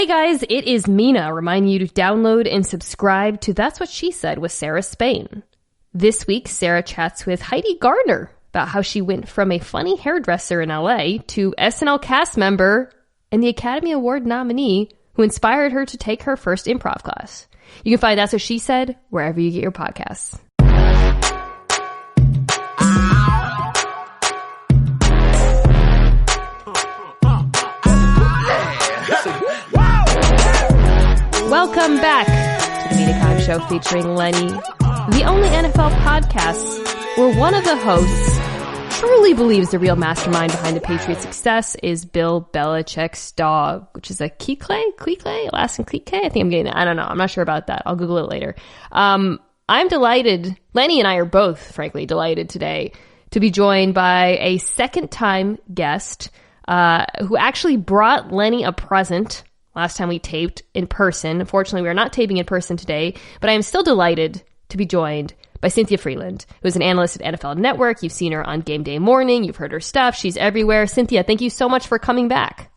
Hey guys, it is Mina reminding you to download and subscribe to That's What She Said with Sarah Spain. This week, Sarah chats with Heidi Gardner about how she went from a funny hairdresser in LA to SNL cast member and the Academy Award nominee who inspired her to take her first improv class. You can find That's What She Said wherever you get your podcasts. Welcome back to the Mina Kime Show featuring Lenny, the only NFL podcast where one of the hosts truly believes the real mastermind behind the Patriots' success is Bill Belichick's dog, which is a Kikle, Alaskan Kikle. I think I'm getting that. I don't know. I'm not sure about that. I'll Google it later. I'm delighted. Lenny and I are both, frankly, delighted today to be joined by a second-time guest who actually brought Lenny a present last time we taped in person. Unfortunately, we are not taping in person today, but I am still delighted to be joined by Cynthia Frelund, who is an analyst at NFL Network. You've seen her on Game Day Morning. You've heard her stuff. She's everywhere. Cynthia, thank you so much for coming back.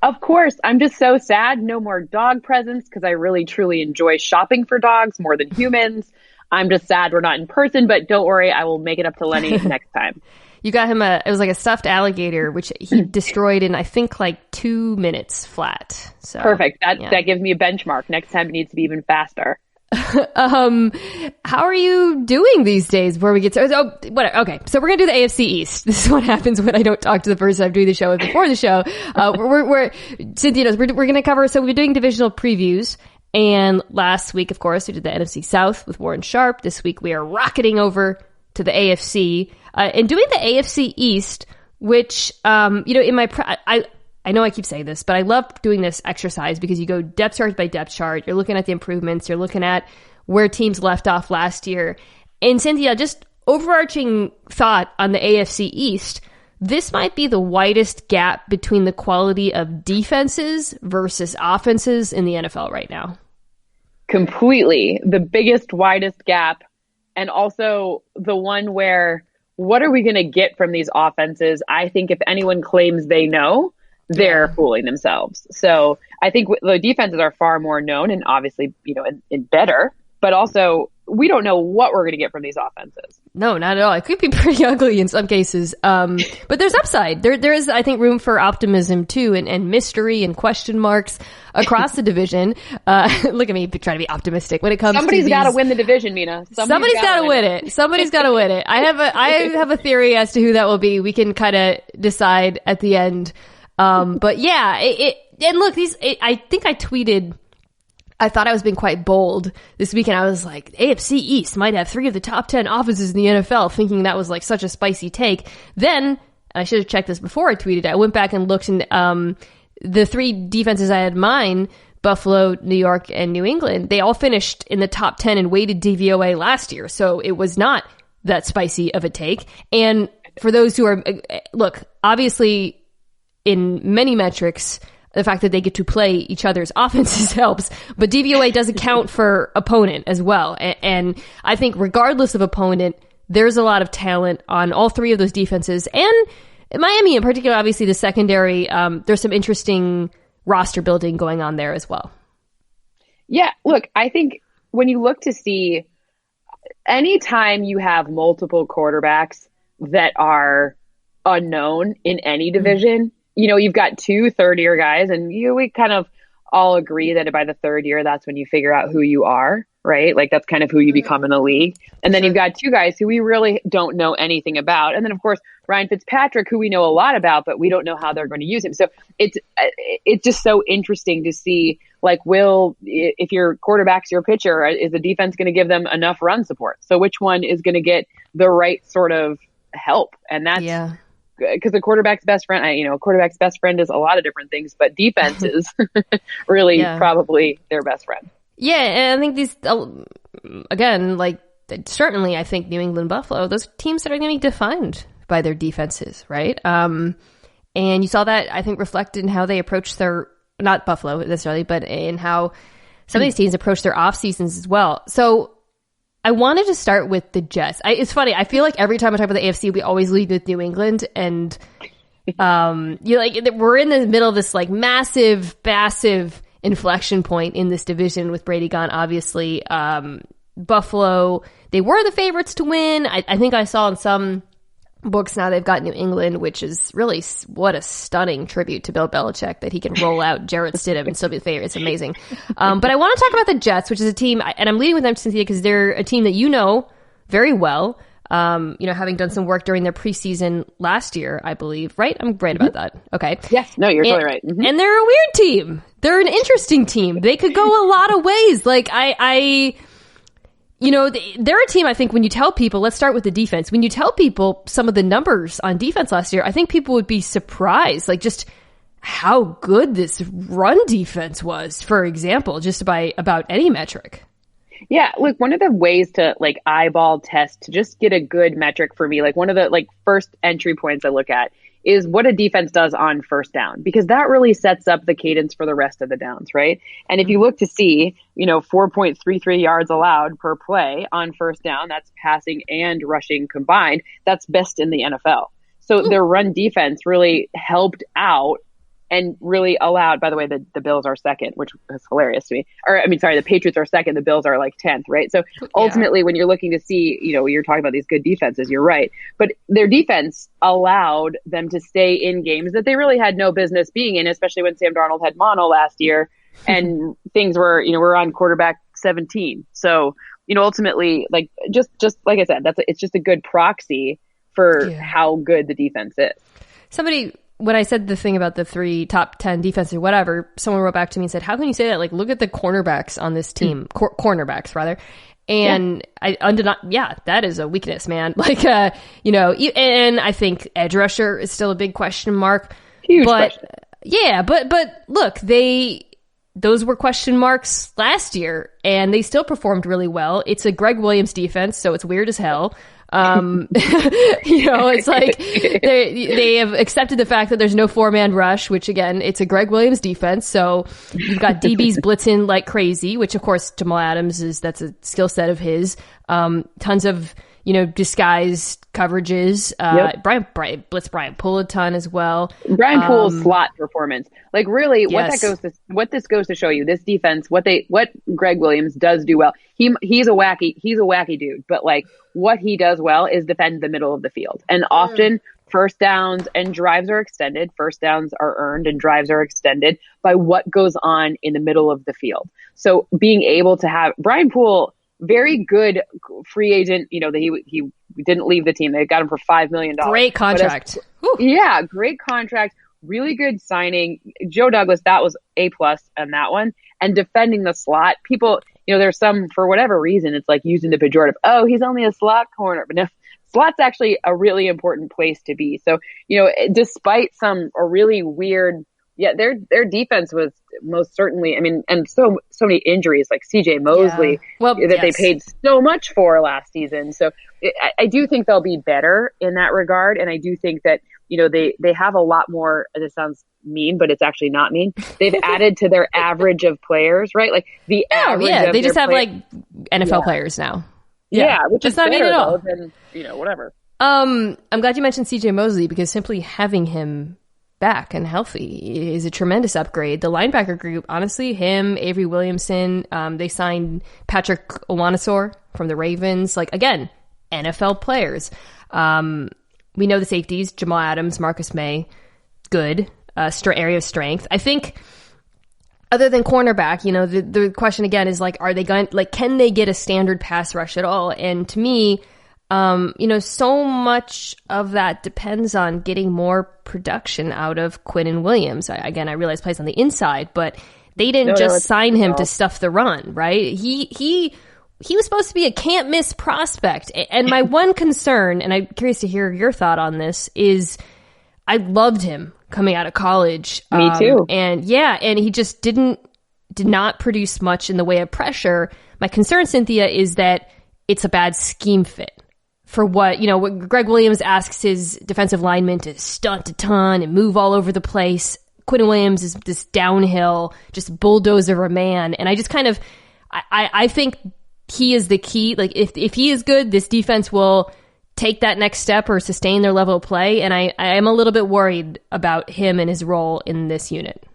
Of course. I'm just so sad. No more dog presents because I really, truly enjoy shopping for dogs more than humans. I'm just sad we're not in person, but don't worry. I will make it up to Lenny next time. You got him it was like a stuffed alligator, which he destroyed in, I think, like 2 minutes flat. So perfect. That gives me a benchmark. Next time it needs to be even faster. How are you doing these days before we get started? Oh, whatever. Okay. So we're going to do the AFC East. This is what happens when I don't talk to the person I'm doing the show with before the show. Cynthia knows we're going to cover, so we're doing divisional previews. And last week, of course, we did the NFC South with Warren Sharp. This week we are rocketing over to the AFC, and doing the AFC East, which, in my, I know I keep saying this, but I love doing this exercise because you go depth chart by depth chart. You're looking at the improvements. You're looking at where teams left off last year. And Cynthia, just overarching thought on the AFC East, this might be the widest gap between the quality of defenses versus offenses in the NFL right now. Completely. The biggest, widest gap. And also the one where, what are we going to get from these offenses? I think if anyone claims they know, they're fooling themselves. So I think the defenses are far more known and obviously, and better, but also we don't know what we're going to get from these offenses. No, not at all. It could be pretty ugly in some cases. But there's upside. There is, I think, room for optimism too, and mystery and question marks across the division. Look at me trying to be optimistic when it comes Somebody's got to win the division, Mina. Somebody's got to win it. Somebody's got to win it. I have a theory as to who that will be. We can kind of decide at the end. But yeah, and look, I think I tweeted, I thought I was being quite bold this weekend. I was like, AFC East might have 3 of the top 10 offenses in the NFL, thinking that was like such a spicy take. Then, and I should have checked this before I tweeted it, I went back and looked, and the 3 defenses I had in mind, Buffalo, New York, and New England, they all finished in the top 10 in weighted DVOA last year. So it was not that spicy of a take. And for those who are, look, obviously in many metrics, the fact that they get to play each other's offenses helps, but DVOA doesn't count for opponent as well. And I think regardless of opponent, there's a lot of talent on all 3 of those defenses. And Miami in particular, obviously the secondary, there's some interesting roster building going on there as well. Yeah, look, I think when you look to see, anytime you have multiple quarterbacks that are unknown in any division, you've got 2 third-year guys, and we kind of all agree that by the 3rd year, that's when you figure out who you are, right? Like, that's kind of who you become in the league. And then you've got 2 guys who we really don't know anything about. And then, of course, Ryan Fitzpatrick, who we know a lot about, but we don't know how they're going to use him. So it's just so interesting to see, like, if your quarterback's your pitcher, is the defense going to give them enough run support? So which one is going to get the right sort of help? And that's... Yeah. Because a quarterback's best friend, a quarterback's best friend is a lot of different things, but defense is really probably their best friend. Yeah, and I think these, again, like, certainly I think New England, Buffalo, those teams that are going to be defined by their defenses, right? And you saw that, I think, reflected in how they approach their, not Buffalo necessarily, but in how some of these teams approach their off seasons as well. So I wanted to start with the Jets. It's funny. I feel like every time I talk about the AFC, we always lead with New England, and we're in the middle of this like massive inflection point in this division with Brady gone, obviously. Buffalo, they were the favorites to win. I think I saw in some books now they've got New England, which is really what a stunning tribute to Bill Belichick that he can roll out Jarrett Stidham and still be the favorite. It's amazing. But I want to talk about the Jets, which is a team, and I'm leading with them, Cynthia, because they're a team that you know very well. Having done some work during their preseason last year, I believe, right? I'm right about that. Okay. Yes. No, you're totally right. Mm-hmm. And they're a weird team. They're an interesting team. They could go a lot of ways. Like they're a team, I think, when you tell people, let's start with the defense. When you tell people some of the numbers on defense last year, I think people would be surprised, like just how good this run defense was, for example, just by about any metric. Yeah, look, one of the ways to like eyeball test to just get a good metric for me, like one of the like first entry points I look at is what a defense does on first down, because that really sets up the cadence for the rest of the downs, right? And if you look to see, 4.33 yards allowed per play on first down, that's passing and rushing combined, that's best in the NFL. So their run defense really helped out and really allowed, by the way, the Bills are second, which is hilarious to me. The Patriots are second, the Bills are like 10th, right? So ultimately, when you're looking to see, you're talking about these good defenses, you're right. But their defense allowed them to stay in games that they really had no business being in, especially when Sam Darnold had mono last year and things were, we're on quarterback 17. So, ultimately, like, just like I said, it's just a good proxy for how good the defense is. When I said the thing about the 3 top 10 defense or whatever, someone wrote back to me and said, how can you say that? Like, look at the cornerbacks on this team, cornerbacks rather. And that is a weakness, man. Like, and I think edge rusher is still a big question mark. Huge question. Yeah, but look, those were question marks last year and they still performed really well. It's a Greg Williams defense, so it's weird as hell. It's like they have accepted the fact that there's no 4-man rush, which again, it's a Greg Williams defense. So you've got DBs blitzing like crazy, which of course Jamal Adams that's a skill set of his. Tons of, disguised coverages. Brian Poole a ton as well. Brian Poole's slot performance. Like really what this goes to show you, this defense, what Greg Williams does do well. He's a wacky dude, but like what he does well is defend the middle of the field. And often first downs and drives are extended. First downs are earned and drives are extended by what goes on in the middle of the field. So being able to have Brian Poole, very good free agent, that he didn't leave the team. They got him for $5 million. Great contract. Great contract. Really good signing. Joe Douglas, that was A+ on that one. And defending the slot, people, there's some, for whatever reason, it's like using the pejorative. Oh, he's only a slot corner. But no, slot's actually a really important place to be. So, despite a really weird, their defense was most certainly, and so many injuries like CJ Mosley they paid so much for last season. So I do think they'll be better in that regard. And I do think that, they have a lot more, this sounds mean, but it's actually not mean. They've added to their average of players, right? Like the average. Yeah, they just have like NFL players now. Yeah, which is not mean at all. Than, whatever. I'm glad you mentioned CJ Mosley because simply having him back and healthy is a tremendous upgrade. The linebacker group, honestly, him, Avery Williamson, they signed Patrick Owonisor from the Ravens. Like, again, NFL players. We know the safeties, Jamal Adams, Marcus May, good, area of strength. I think other than cornerback, the question again is like, are they going, like, can they get a standard pass rush at all? And to me, so much of that depends on getting more production out of Quinnen Williams. I realize plays on the inside, but they didn't sign him to stuff the run, right? He was supposed to be a can't miss prospect. And my one concern, and I'm curious to hear your thought on this, is I loved him coming out of college. Me too. And he just did not produce much in the way of pressure. My concern, Cynthia, is that it's a bad scheme fit. For what Greg Williams asks his defensive linemen to stunt a ton and move all over the place. Quinnen Williams is this downhill, just bulldozer of a man. And I just I think he is the key. Like if he is good, this defense will take that next step or sustain their level of play. And I am a little bit worried about him and his role in this unit.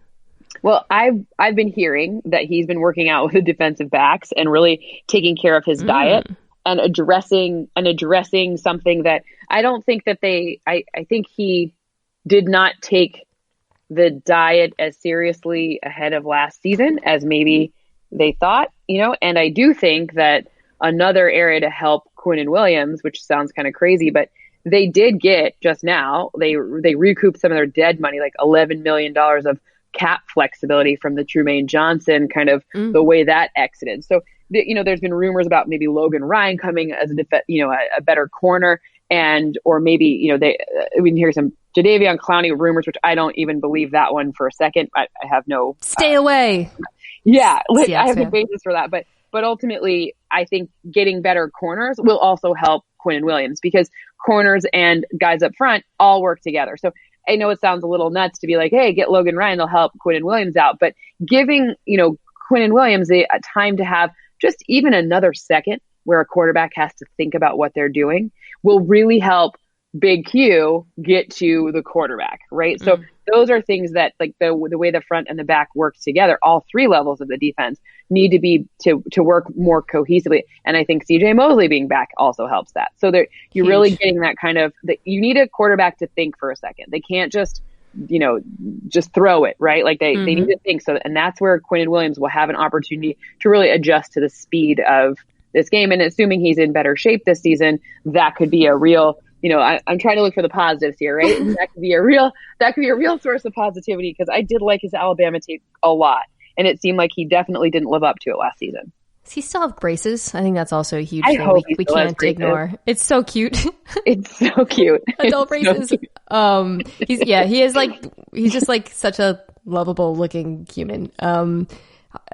Well, I've been hearing that he's been working out with the defensive backs and really taking care of his diet and addressing something that I don't think that I think he did not take the diet as seriously ahead of last season as maybe they thought, and I do think that another area to help Quinnen Williams, which sounds kind of crazy, but they did get just now, they recouped some of their dead money, like $11 million of cap flexibility from the Trumaine Johnson, kind of the way that exited. So, there's been rumors about maybe Logan Ryan coming as a better corner, or maybe, we can hear some Jadeveon Clowney rumors, which I don't even believe that one for a second. I have no... Stay away. Yeah, I have no basis for that. But ultimately, I think getting better corners will also help Quinnen Williams, because corners and guys up front all work together. So I know it sounds a little nuts to be like, hey, get Logan Ryan, they'll help Quinnen Williams out. But giving, Quinnen Williams a time to have just even another second where a quarterback has to think about what they're doing will really help Big Q get to the quarterback, right? So those are things that, like, the way the front and the back work together, all three levels of the defense need to be to work more cohesively. And I think CJ Mosley being back also helps that. So you're really getting that kind of, you need a quarterback to think for a second. They can't just throw it, right? Like they need to think. So, and that's where Quinnen Williams will have an opportunity to really adjust to the speed of this game. And assuming he's in better shape this season, that could be a real, I'm trying to look for the positives here, right? And that could be a real source of positivity, because I did like his Alabama tape a lot, and it seemed like he definitely didn't live up to it last season. Does he still have braces? I think that's also a huge thing we can't ignore. It's so cute. It's so cute. Adult braces. So he's just like such a lovable looking human.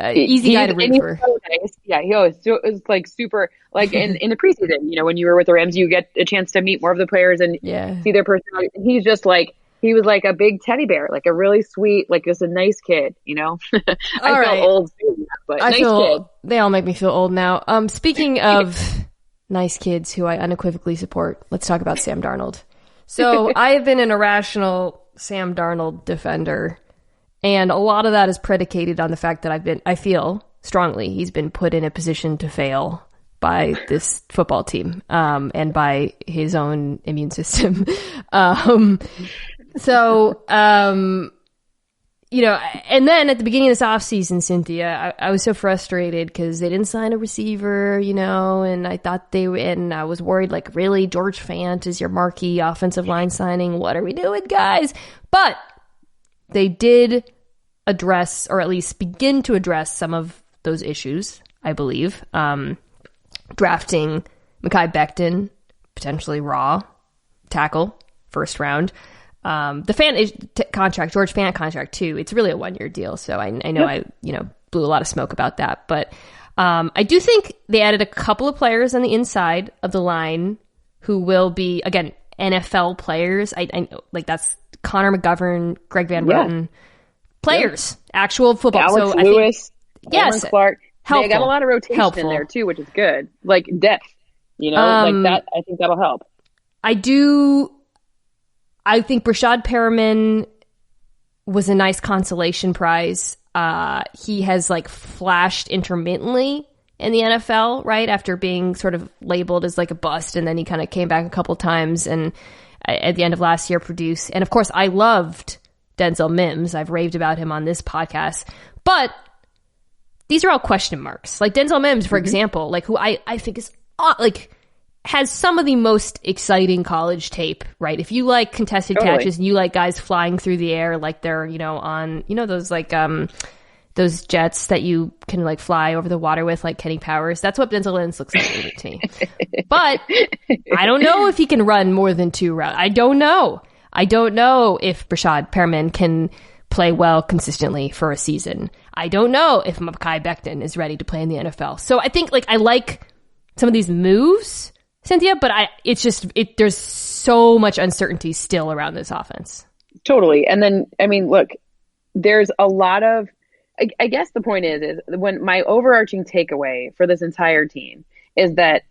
Easy guy to root for. So nice. Yeah, he always was like super, like in the preseason, when you were with the Rams, you get a chance to meet more of the players and see their personality. He's just like, he was like a big teddy bear, like a really sweet, like just a nice kid, I felt old too, but nice kid. They all make me feel old now. Speaking of nice kids who I unequivocally support, let's talk about Sam Darnold. So I have been an irrational Sam Darnold defender, and a lot of that is predicated on the fact that I feel strongly he's been put in a position to fail by this football team, and by his own immune system. And then at the beginning of this offseason, Cynthia, I was so frustrated because they didn't sign a receiver, and I thought and I was worried, like, really, George Fant is your marquee offensive line signing? What are we doing, guys? But they did address, or at least begin to address, some of those issues, I believe. Drafting Mekhi Becton, potentially raw tackle, first round. The Fant contract, George Fant contract too. It's really a 1-year deal, so I know I blew a lot of smoke about that, but I do think they added a couple of players on the inside of the line who will be, again, NFL players. I like, that's Connor McGovern, Greg Van Roten, players, actual football. Alex so Lewis, yes, Clark. Helpful. They got a lot of rotation in there too, which is good. Like depth, like that. I think that'll help. I think Brashad Perriman was a nice consolation prize. He has like flashed intermittently in the NFL, right? After being sort of labeled as like a bust, and then he kind of came back a couple times, and at the end of last year produced. And of course, I loved Denzel Mims. I've raved about him on this podcast, but these are all question marks. Like Denzel Mims, for example, like, who I think is like has some of the most exciting college tape, right? If you like contested catches and you like guys flying through the air like they're, on, those like those jets that you can like fly over the water with, like Kenny Powers. That's what Denzel Mims looks like to me. But I don't know if he can run more than 2 routes. I don't know if Brashad Perriman can play well consistently for a season. I don't know if Mekhi Becton is ready to play in the NFL. So I think, like, I like some of these moves, Cynthia, but there's so much uncertainty still around this offense. Totally. And then, I mean, look, there's a lot of, I guess the point is when my overarching takeaway for this entire team is that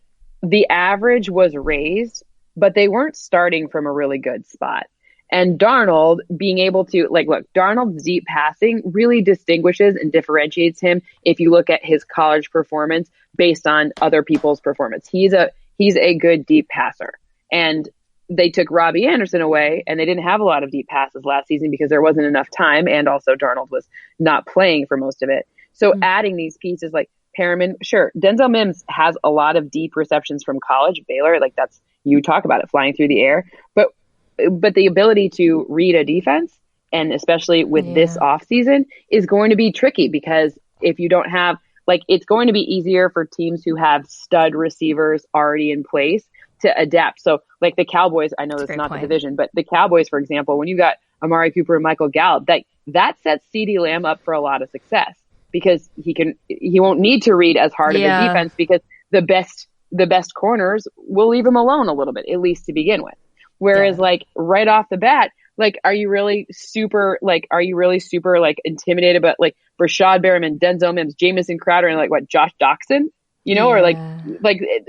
the average was raised, but they weren't starting from a really good spot. And Darnold being able to, like, look, Darnold's deep passing really distinguishes and differentiates him if you look at his college performance based on other people's performance. He's a good deep passer. And they took Robbie Anderson away, and they didn't have a lot of deep passes last season because there wasn't enough time, and also Darnold was not playing for most of it. So adding these pieces like Perriman, sure, Denzel Mims has a lot of deep receptions from college, Baylor, like that's, you talk about it flying through the air, but the ability to read a defense, and especially with this offseason, is going to be tricky because if you don't have, like, it's going to be easier for teams who have stud receivers already in place to adapt. So like the Cowboys, I know that's not the division, but the Cowboys, for example, when you got Amari Cooper and Michael Gallup, that sets CeeDee Lamb up for a lot of success because he won't need to read as hard of a defense because the best corners will leave him alone a little bit, at least to begin with. Whereas like right off the bat, like, are you really super intimidated about like Rashad Berriman, Denzel Mims, Jamison Crowder, and like what, Josh Doxson? You know, or like,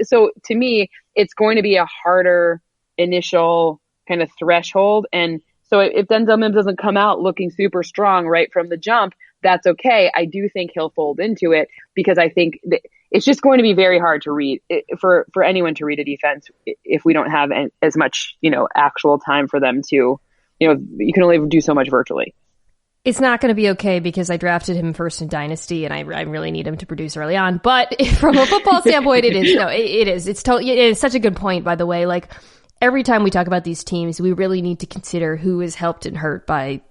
so to me, it's going to be a harder initial kind of threshold. And so if Denzel Mims doesn't come out looking super strong right from the jump, that's okay. I do think he'll fold into it because I think it's just going to be very hard to read for anyone to read a defense if we don't have as much, actual time for them to, you can only do so much virtually. It's not going to be okay because I drafted him first in Dynasty, and I really need him to produce early on. But from a football standpoint, it is. No, it is. It's such a good point, by the way. Like, every time we talk about these teams, we really need to consider who is helped and hurt by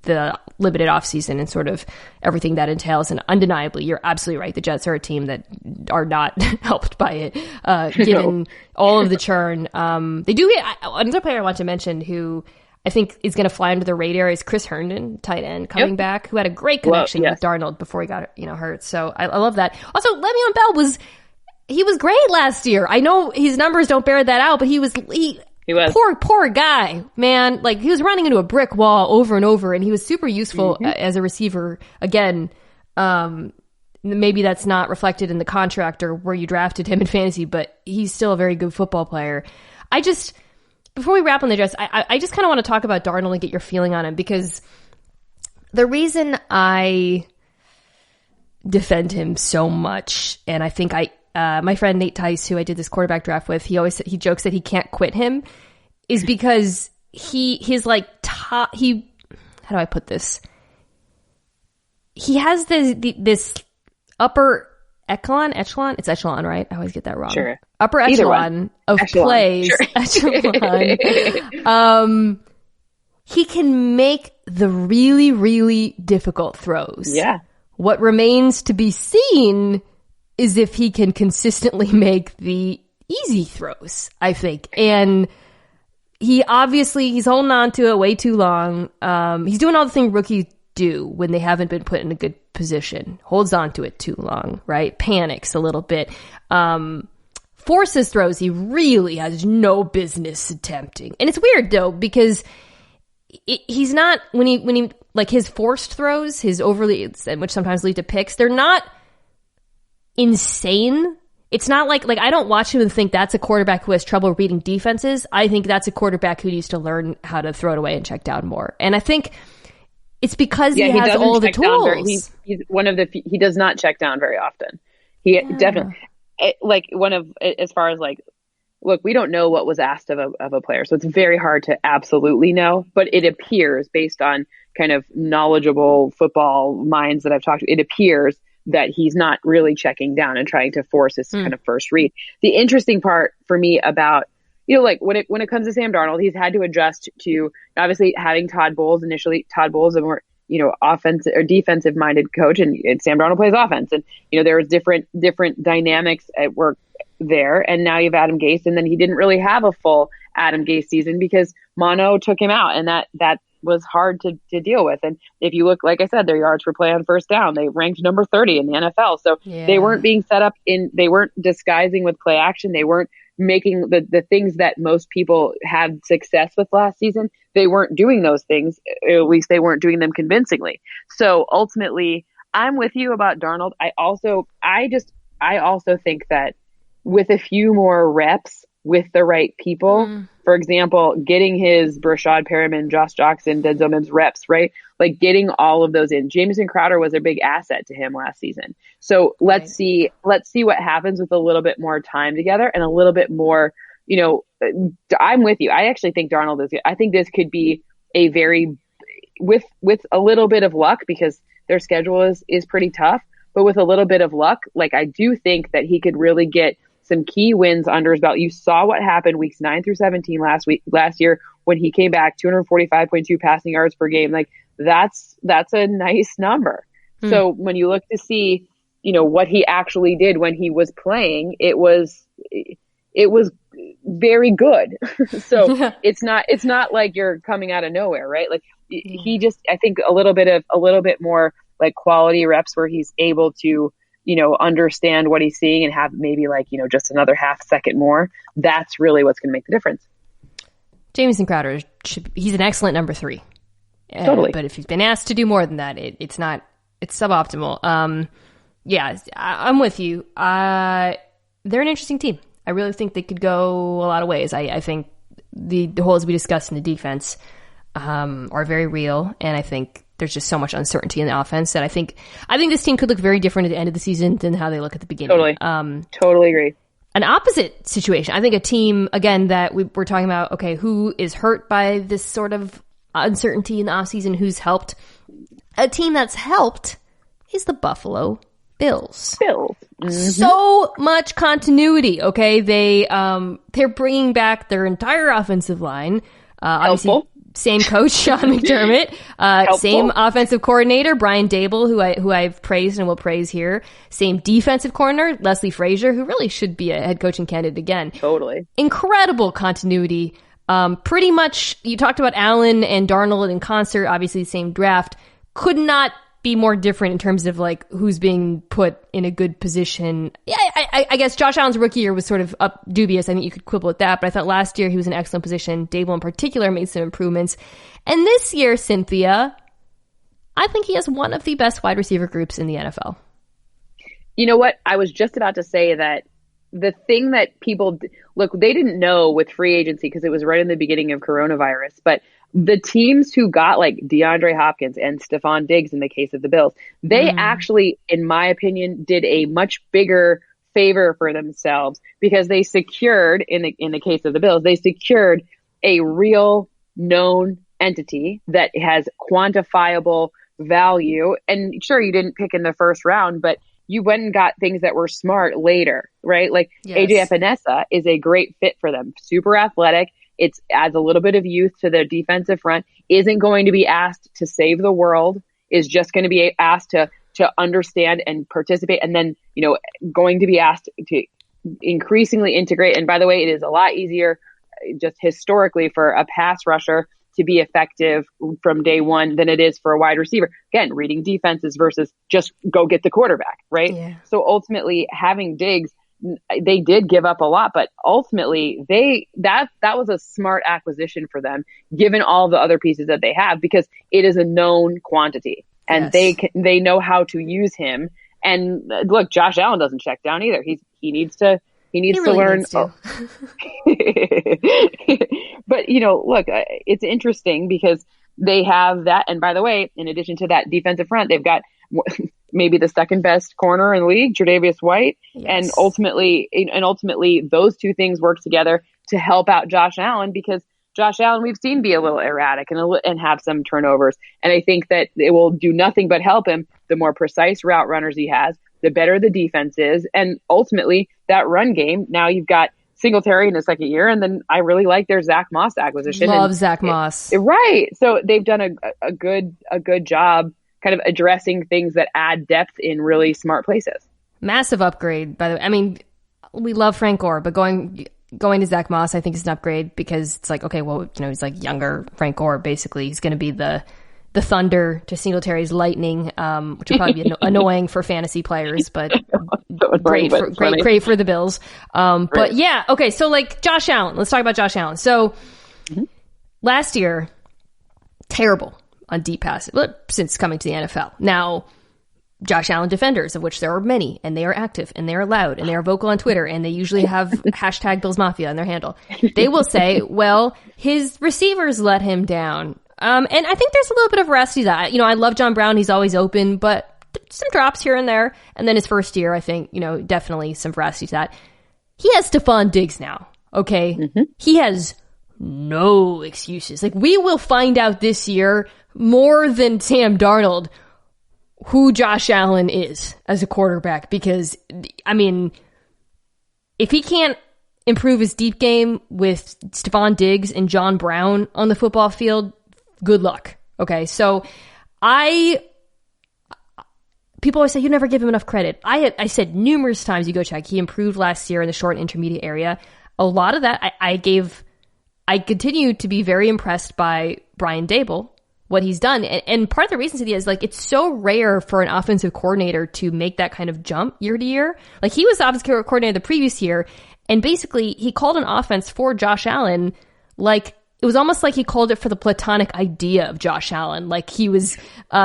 the limited offseason and sort of everything that entails. And undeniably, you're absolutely right. The Jets are a team that are not helped by it, given all of the churn. They do get another player I want to mention who I think is going to fly under the radar is Chris Herndon, tight end, coming back, who had a great connection with Darnold before he got hurt. So I love that. Also, Le'Veon Bell was great last year. I know his numbers don't bear that out, but he was poor guy, man. Like, he was running into a brick wall over and over, and he was super useful as a receiver. Again, maybe that's not reflected in the contract or where you drafted him in fantasy, but he's still a very good football player. Before we wrap on the Jets, I just kind of want to talk about Darnold and get your feeling on him, because the reason I defend him so much, and I think my friend Nate Tice, who I did this quarterback draft with, he jokes that he can't quit him, is because how do I put this? He has this upper echelon, it's echelon, right? I always get that wrong. Sure. Upper echelon of plays. Sure. Echelon. He can make the really, really difficult throws. Yeah. What remains to be seen is if he can consistently make the easy throws, I think. And he's holding on to it way too long. He's doing all the things rookies do when they haven't been put in a good position. Holds on to it too long, right? Panics a little bit. Forces throws he really has no business attempting. And it's weird though, because he's not, when he like his forced throws, his overly, which sometimes lead to picks, they're not insane. It's not like I don't watch him and think that's a quarterback who has trouble reading defenses. I think that's a quarterback who needs to learn how to throw it away and check down more. And I think it's because he has all the tools. He's one of he does not check down very often. Definitely, as far as look, we don't know what was asked of a player, so it's very hard to absolutely know, but it appears, based on kind of knowledgeable football minds that I've talked to, it appears that he's not really checking down and trying to force his kind of first read. The interesting part for me about, when it comes to Sam Darnold, he's had to adjust to obviously having Todd Bowles initially. Todd Bowles, a more, offensive or defensive minded coach, and Sam Darnold plays offense. And, there was different dynamics at work there. And now you have Adam Gase, and then he didn't really have a full Adam Gase season because Mono took him out, and that was hard to deal with. And if you look, like I said, their yards per play on first down, they ranked number 30 in the NFL. So they weren't being set up they weren't disguising with play action. They weren't making the things that most people had success with last season. They weren't doing those things. At least they weren't doing them convincingly. So ultimately, I'm with you about Darnold. I also think that with a few more reps, with the right people. For example, getting his Brashad Perriman, Josh Jackson, Denzel Mims reps, right? Like getting all of those in. Jamison Crowder was a big asset to him last season. So let's see what happens with a little bit more time together and a little bit more, I'm with you. I actually think Darnold I think this could be a very, with a little bit of luck, because their schedule is pretty tough, but with a little bit of luck, like I do think that he could really get some key wins under his belt. You saw what happened weeks 9 through 17 last year when he came back, 245.2 passing yards per game. Like that's a nice number. So when you look to see, what he actually did when he was playing, it was very good. So it's not like you're coming out of nowhere, right? Like he just, I think a little bit more like quality reps where he's able to, understand what he's seeing and have maybe like, just another half second more. That's really what's going to make the difference. Jamison Crowder, he's an excellent number 3. Totally. But if he's been asked to do more than that, it's suboptimal. Yeah, I'm with you. They're an interesting team. I really think they could go a lot of ways. I think the holes we discussed in the defense are very real, and I think there's just so much uncertainty in the offense that I think this team could look very different at the end of the season than how they look at the beginning. Totally. Totally agree. An opposite situation. I think a team, again, that we're talking about, okay, who is hurt by this sort of uncertainty in the offseason, who's helped. A team that's helped is the Buffalo Bills. Mm-hmm. So much continuity, okay? They're bringing back their entire offensive line. Obviously, Helpful. Same coach, Sean McDermott. Same offensive coordinator, Brian Dable, who I've praised and will praise here. Same defensive coordinator, Leslie Frazier, who really should be a head coaching candidate again. Totally. Incredible continuity. Pretty much, you talked about Allen and Darnold in concert, obviously the same draft. Could not be more different in terms of like who's being put in a good position. Yeah, I guess Josh Allen's rookie year was sort of dubious. I think you could quibble with that, but I thought last year he was in an excellent position. Dable in particular made some improvements. And this year, Cynthia, I think he has one of the best wide receiver groups in the NFL. You know what? I was just about to say that the thing that people look, they didn't know with free agency because it was right in the beginning of coronavirus, but the teams who got like DeAndre Hopkins and Stephon Diggs in the case of the Bills, they actually, in my opinion, did a much bigger favor for themselves because they secured, in the case of the Bills, they secured a real known entity that has quantifiable value. And sure, you didn't pick in the first round, but you went and got things that were smart later, right? Like AJ Epinesa is a great fit for them. Super athletic. It adds a little bit of youth to the defensive front, isn't going to be asked to save the world, is just going to be asked to understand and participate. And then, going to be asked to increasingly integrate. And by the way, it is a lot easier just historically for a pass rusher to be effective from day one than it is for a wide receiver. Again, reading defenses versus just go get the quarterback, right? Yeah. So ultimately having Diggs, they did give up a lot, but ultimately that was a smart acquisition for them, given all the other pieces that they have, because it is a known quantity and they know how to use him. And look, Josh Allen doesn't check down either. He needs to learn. But look, it's interesting because they have that. And by the way, in addition to that defensive front, they've got maybe the second best corner in the league, Tre'Davious White. Yes. And ultimately those two things work together to help out Josh Allen, because Josh Allen, we've seen be a little erratic and have some turnovers. And I think that it will do nothing but help him. The more precise route runners he has, the better the defense is. And ultimately that run game, now you've got Singletary in his second year. And then I really like their Zach Moss acquisition. Love Zach Moss. Right. So they've done a good job kind of addressing things that add depth in really smart places. Massive upgrade, by the way. I mean, we love Frank Gore, but going to Zach Moss, I think is an upgrade because it's like, okay, well, he's like younger Frank Gore, basically. He's going to be the thunder to Singletary's lightning, which will probably be annoying for fantasy players, but great for the Bills. But yeah, okay, so like Josh Allen, let's talk about Josh Allen. So last year, terrible on deep passes since coming to the NFL. Now, Josh Allen defenders, of which there are many, and they are active, and they are loud, and they are vocal on Twitter, and they usually have hashtag Bills Mafia in their handle. They will say, well, his receivers let him down. And I think there's a little bit of veracity to that. I love John Brown. He's always open, but some drops here and there. And then his first year, I think, definitely some veracity to that. He has Stephon Diggs now, okay? Mm-hmm. He has no excuses. Like, we will find out this year more than Sam Darnold who Josh Allen is as a quarterback, because, if he can't improve his deep game with Stephon Diggs and John Brown on the football field, good luck. Okay, so people always say you never give him enough credit. I said numerous times, you go check, he improved last year in the short and intermediate area. A lot of that I continue to be very impressed by Brian Daboll, what he's done. And part of the reason to is, like, it's so rare for an offensive coordinator to make that kind of jump year to year. Like, he was the offensive coordinator the previous year, and basically he called an offense for Josh Allen. Like, it was almost like he called it for the platonic idea of Josh Allen. Like, he was,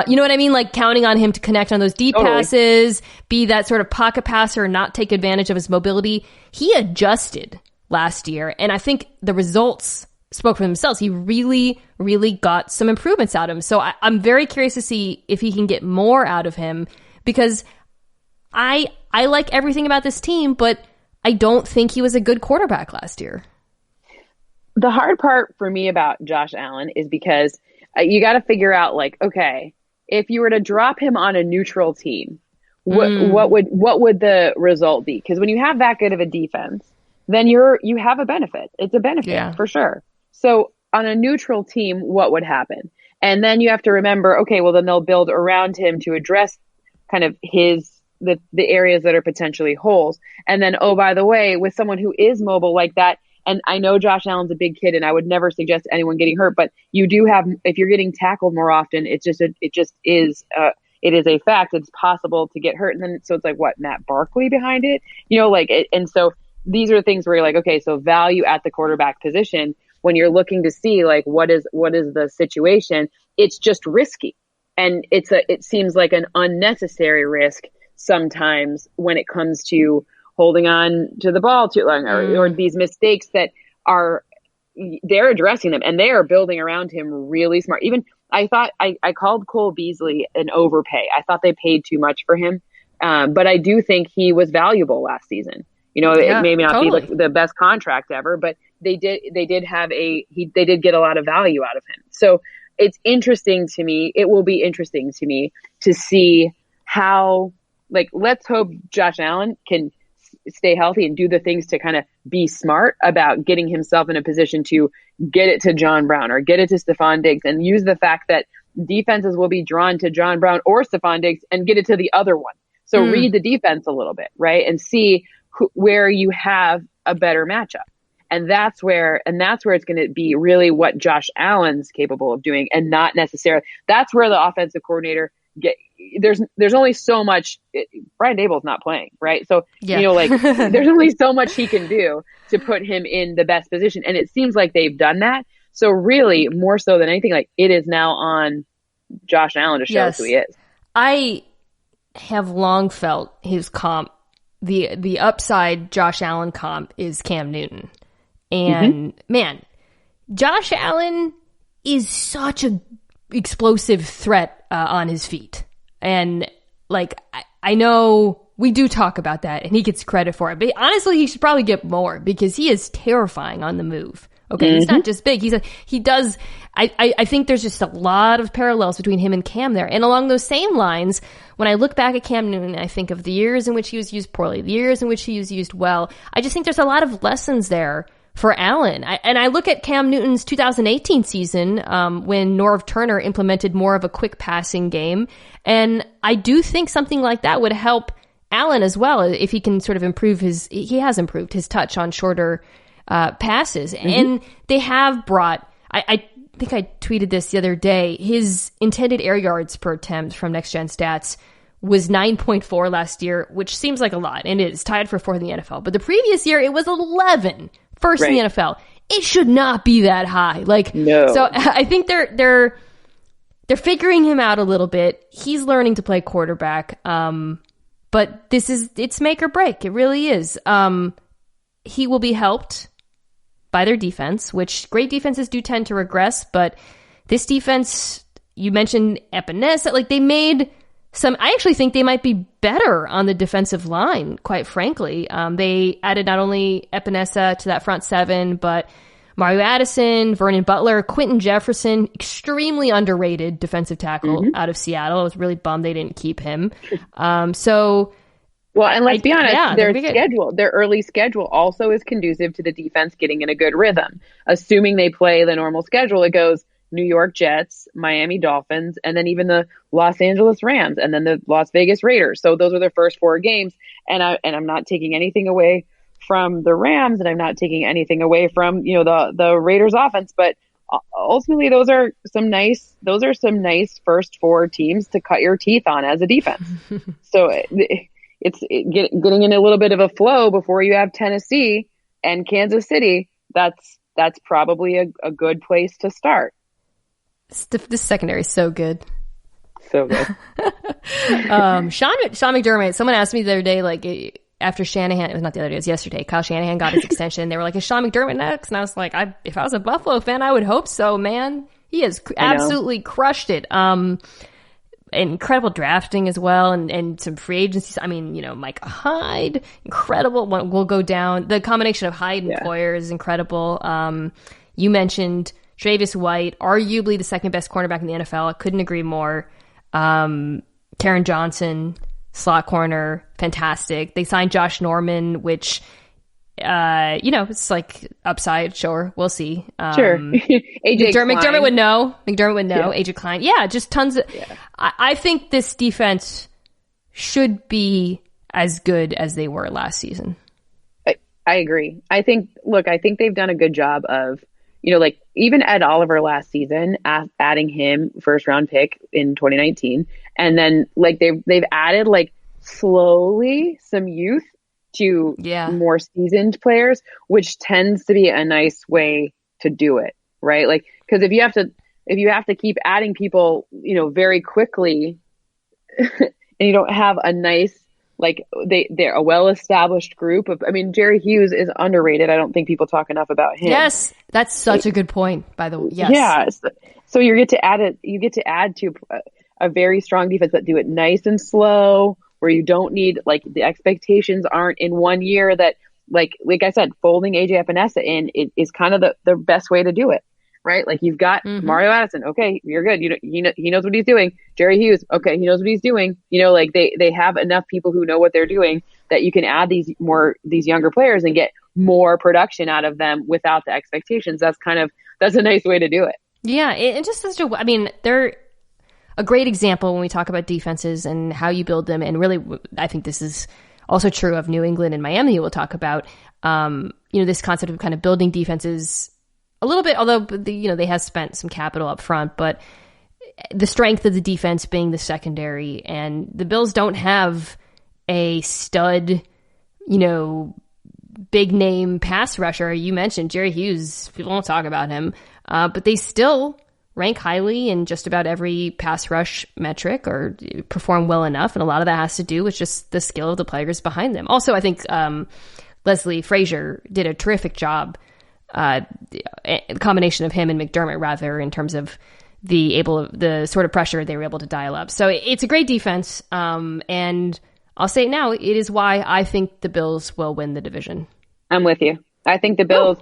you know what I mean? Like, counting on him to connect on those deep passes, be that sort of pocket passer, and not take advantage of his mobility. He adjusted last year, and I think the results spoke for themselves. He really, really got some improvements out of him. So I'm very curious to see if he can get more out of him, because I like everything about this team, but I don't think he was a good quarterback last year. The hard part for me about Josh Allen is because you got to figure out, like, okay, if you were to drop him on a neutral team, what would the result be? Because when you have that good of a defense, then you have a benefit. It's a benefit for sure. So on a neutral team, what would happen? And then you have to remember, okay, well, then they'll build around him to address kind of the areas that are potentially holes. And then, oh, by the way, with someone who is mobile like that, and I know Josh Allen's a big kid, and I would never suggest anyone getting hurt, but you do have, if you're getting tackled more often, it is a fact. It's possible to get hurt. And then, so it's like, what, Matt Barkley behind it? And so these are things where you're like, okay, so value at the quarterback position, when you're looking to see, like, what is the situation, it's just risky. And it seems like an unnecessary risk sometimes when it comes to holding on to the ball too long, or these mistakes that they're addressing them, and they are building around him really smart. Even I thought I called Cole Beasley an overpay. I thought they paid too much for him. But I do think he was valuable last season. It may not be like the best contract ever, but they did get a lot of value out of him. So it's interesting to me. It will be interesting to me to see how, like, let's hope Josh Allen can stay healthy and do the things to kind of be smart about getting himself in a position to get it to John Brown or get it to Stephon Diggs, and use the fact that defenses will be drawn to John Brown or Stephon Diggs and get it to the other one. So read the defense a little bit, right? And see where you have a better matchup. And that's where it's going to be really what Josh Allen's capable of doing, and not necessarily, that's where the offensive coordinator there's only so much. Brian Daboll's not playing, right? So, there's only so much he can do to put him in the best position. And it seems like they've done that. So really, more so than anything, like, it is now on Josh Allen to show us who he is. I have long felt his comp, the upside Josh Allen comp, is Cam Newton. And man, Josh Allen is such a explosive threat on his feet. And, like, I know we do talk about that, and he gets credit for it, but honestly, he should probably get more, because he is terrifying on the move. Okay, he's not just big. I think there's just a lot of parallels between him and Cam there. And along those same lines, when I look back at Cam Newton, I think of the years in which he was used poorly, the years in which he was used well. I just think there's a lot of lessons there for Allen. I look at Cam Newton's 2018 season, when Norv Turner implemented more of a quick passing game. And I do think something like that would help Allen as well, if he can sort of he has improved his touch on shorter passes. And they have brought, I think I tweeted this the other day, his intended air yards per attempt from Next Gen Stats was 9.4 last year, which seems like a lot, and it is tied for fourth in the NFL. But the previous year, it was 11, first in the NFL. It should not be that high. Like, no. So I think they're they're figuring him out a little bit. He's learning to play quarterback. But it's make or break. It really is. He will be helped by their defense, which great defenses do tend to regress, but this defense, you mentioned Epinesa, like they made I actually think they might be better on the defensive line, quite frankly. They added not only Epinesa to that front seven, but Mario Addison, Vernon Butler, Quentin Jefferson, extremely underrated defensive tackle out of Seattle. I was really bummed they didn't keep him. Well, and let's be honest, their early schedule also is conducive to the defense getting in a good rhythm. Assuming they play the normal schedule, it goes New York Jets, Miami Dolphins, and then even the Los Angeles Rams, and then the Las Vegas Raiders. So those are their first 4 games. And I'm not taking anything away from the Rams, and I'm not taking anything away from, the Raiders offense, but ultimately those are some nice first 4 teams to cut your teeth on as a defense. So it's getting in a little bit of a flow before you have Tennessee and Kansas City. That's probably a good place to start. This secondary is so good. So good. Sean McDermott, someone asked me the other day, like, after Shanahan, it was not the other day, it was yesterday, Kyle Shanahan got his extension. They were like, is Sean McDermott next? And I was like, if I was a Buffalo fan, I would hope so, man. He has absolutely crushed it. Incredible drafting as well, and some free agencies. I mean, Micah Hyde, incredible. Will go down. The combination of Hyde and Poyer is incredible. You mentioned Travis White, arguably the second best cornerback in the NFL. I couldn't agree more. Karen Johnson, slot corner, fantastic. They signed Josh Norman, which, it's like upside. Sure, we'll see. Sure. McDermott would know. Yeah. AJ Klein. Yeah, just tons of. Yeah. I think this defense should be as good as they were last season. I agree. I think they've done a good job of, even Ed Oliver last season, adding him first round pick in 2019. And then they've added slowly some youth to more seasoned players, which tends to be a nice way to do it. Right. Cause if you have to keep adding people, very quickly and you don't have a nice, they're a well-established group of, Jerry Hughes is underrated. I don't think people talk enough about him. Yes. That's such a good point, by the way. Yes. Yeah. So you get to add to a very strong defense that do it nice and slow, where you don't need, the expectations aren't in 1 year that, like I said, folding AJ Epinesa in is kind of the best way to do it. Right? You've got Mario Addison. Okay, you're good. He knows what he's doing. Jerry Hughes. Okay, he knows what he's doing. They have enough people who know what they're doing that you can add these younger players and get more production out of them without the expectations. That's a nice way to do it. Yeah, it just they're a great example when we talk about defenses and how you build them. And really, I think this is also true of New England and Miami. We'll talk about this concept of kind of building defenses a little bit, although they have spent some capital up front, but the strength of the defense being the secondary, and the Bills don't have a stud, big name pass rusher. You mentioned Jerry Hughes. People don't talk about him, but they still rank highly in just about every pass rush metric or perform well enough. And a lot of that has to do with just the skill of the players behind them. Also, I think Leslie Frazier did a terrific job. A combination of him and McDermott, rather, in terms of the sort of pressure they were able to dial up. So it's a great defense, and I'll say it now, it is why I think the Bills will win the division. I'm with you. I think the Bills.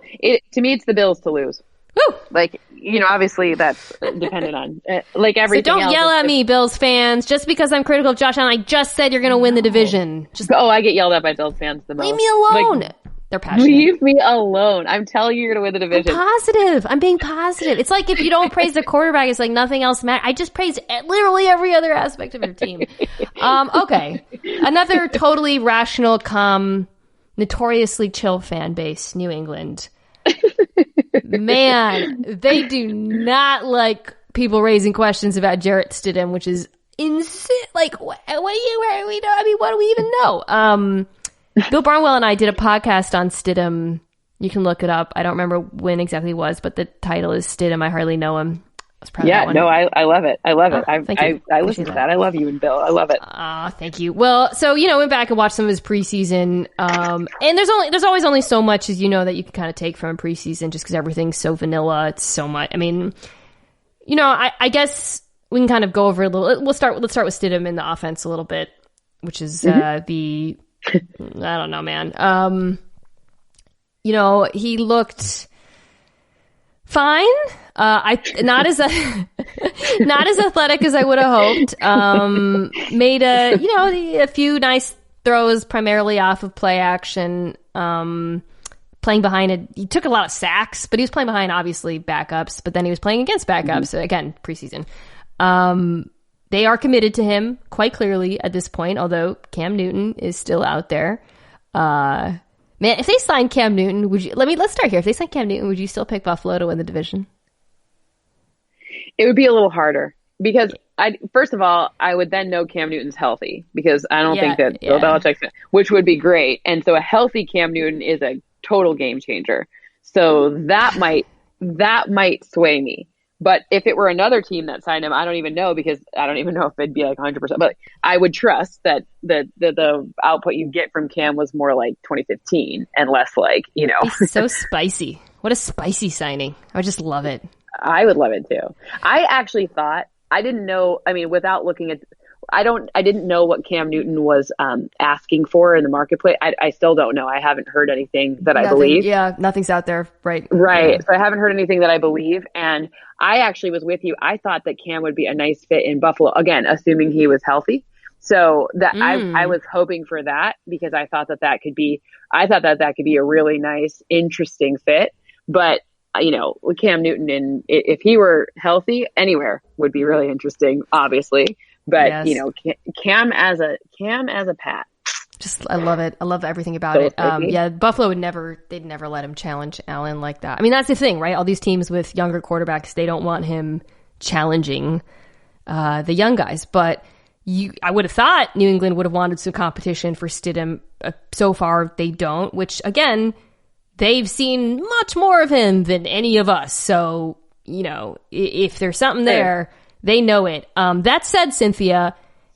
To me, it's the Bills to lose. Woo! Obviously that's dependent on everything. So don't yell at me, Bills fans, just because I'm critical of Josh Allen. I just said you're going to win the division. I get yelled at by Bills fans the most. Leave me alone. They're passionate. Leave me alone. I'm telling you, you're going to win the division. I'm being positive. It's like if you don't praise the quarterback, it's like nothing else matters. I just praise literally every other aspect of your team. Okay. Another totally rational, calm, notoriously chill fan base, New England. Man, they do not like people raising questions about Jarrett Stidham, which is insane. What do we even know? Bill Barnwell and I did a podcast on Stidham. You can look it up. I don't remember when exactly it was, but the title is Stidham, I Hardly Know Him. was proud of that one. No, I love it. I love it. Thank you. I listen to that. I love you and Bill. I love it. Thank you. Well, so, went back and watched some of his preseason. And there's always only so much, as you know, that you can kind of take from preseason just because everything's so vanilla. It's so much. I mean, I guess we can kind of go over a little. Let's start with Stidham in the offense a little bit, which is I don't know, man. He looked fine. Not as athletic as I would have hoped. Made a few nice throws primarily off of play action. Playing behind it, he took a lot of sacks, but he was playing behind obviously backups. But then he was playing against backups again preseason. They are committed to him quite clearly at this point, although Cam Newton is still out there. Man, if they sign Cam Newton, let's start here. If they sign Cam Newton, would you still pick Buffalo to win the division? It would be a little harder because first of all, I would then know Cam Newton's healthy because I don't think that Bill Belichick's, which would be great. And so a healthy Cam Newton is a total game changer. So that might sway me. But if it were another team that signed him, I don't even know because I don't even know if it'd be like 100%. But I would trust that the output you get from Cam was more like 2015 and less like, He's so spicy. What a spicy signing. I would just love it. I would love it too. I actually thought, I didn't know, without looking at, I didn't know what Cam Newton was asking for in the marketplace. I still don't know. I haven't heard anything that I believe. Yeah, nothing's out there. Right. Yeah. So I haven't heard anything that I believe. And I actually was with you. I thought that Cam would be a nice fit in Buffalo, again, assuming he was healthy. So that I was hoping for that because I thought that could be a really nice, interesting fit. But with Cam Newton, and if he were healthy, anywhere would be really interesting, obviously. But yes. Cam as a Pat. I love it. I love everything about it. Buffalo they'd never let him challenge Allen like that. That's the thing, right? All these teams with younger quarterbacks, they don't want him challenging the young guys. But I would have thought New England would have wanted some competition for Stidham. So far, they don't, which again, they've seen much more of him than any of us. So, if there's something there, they know it. That said, Cynthia,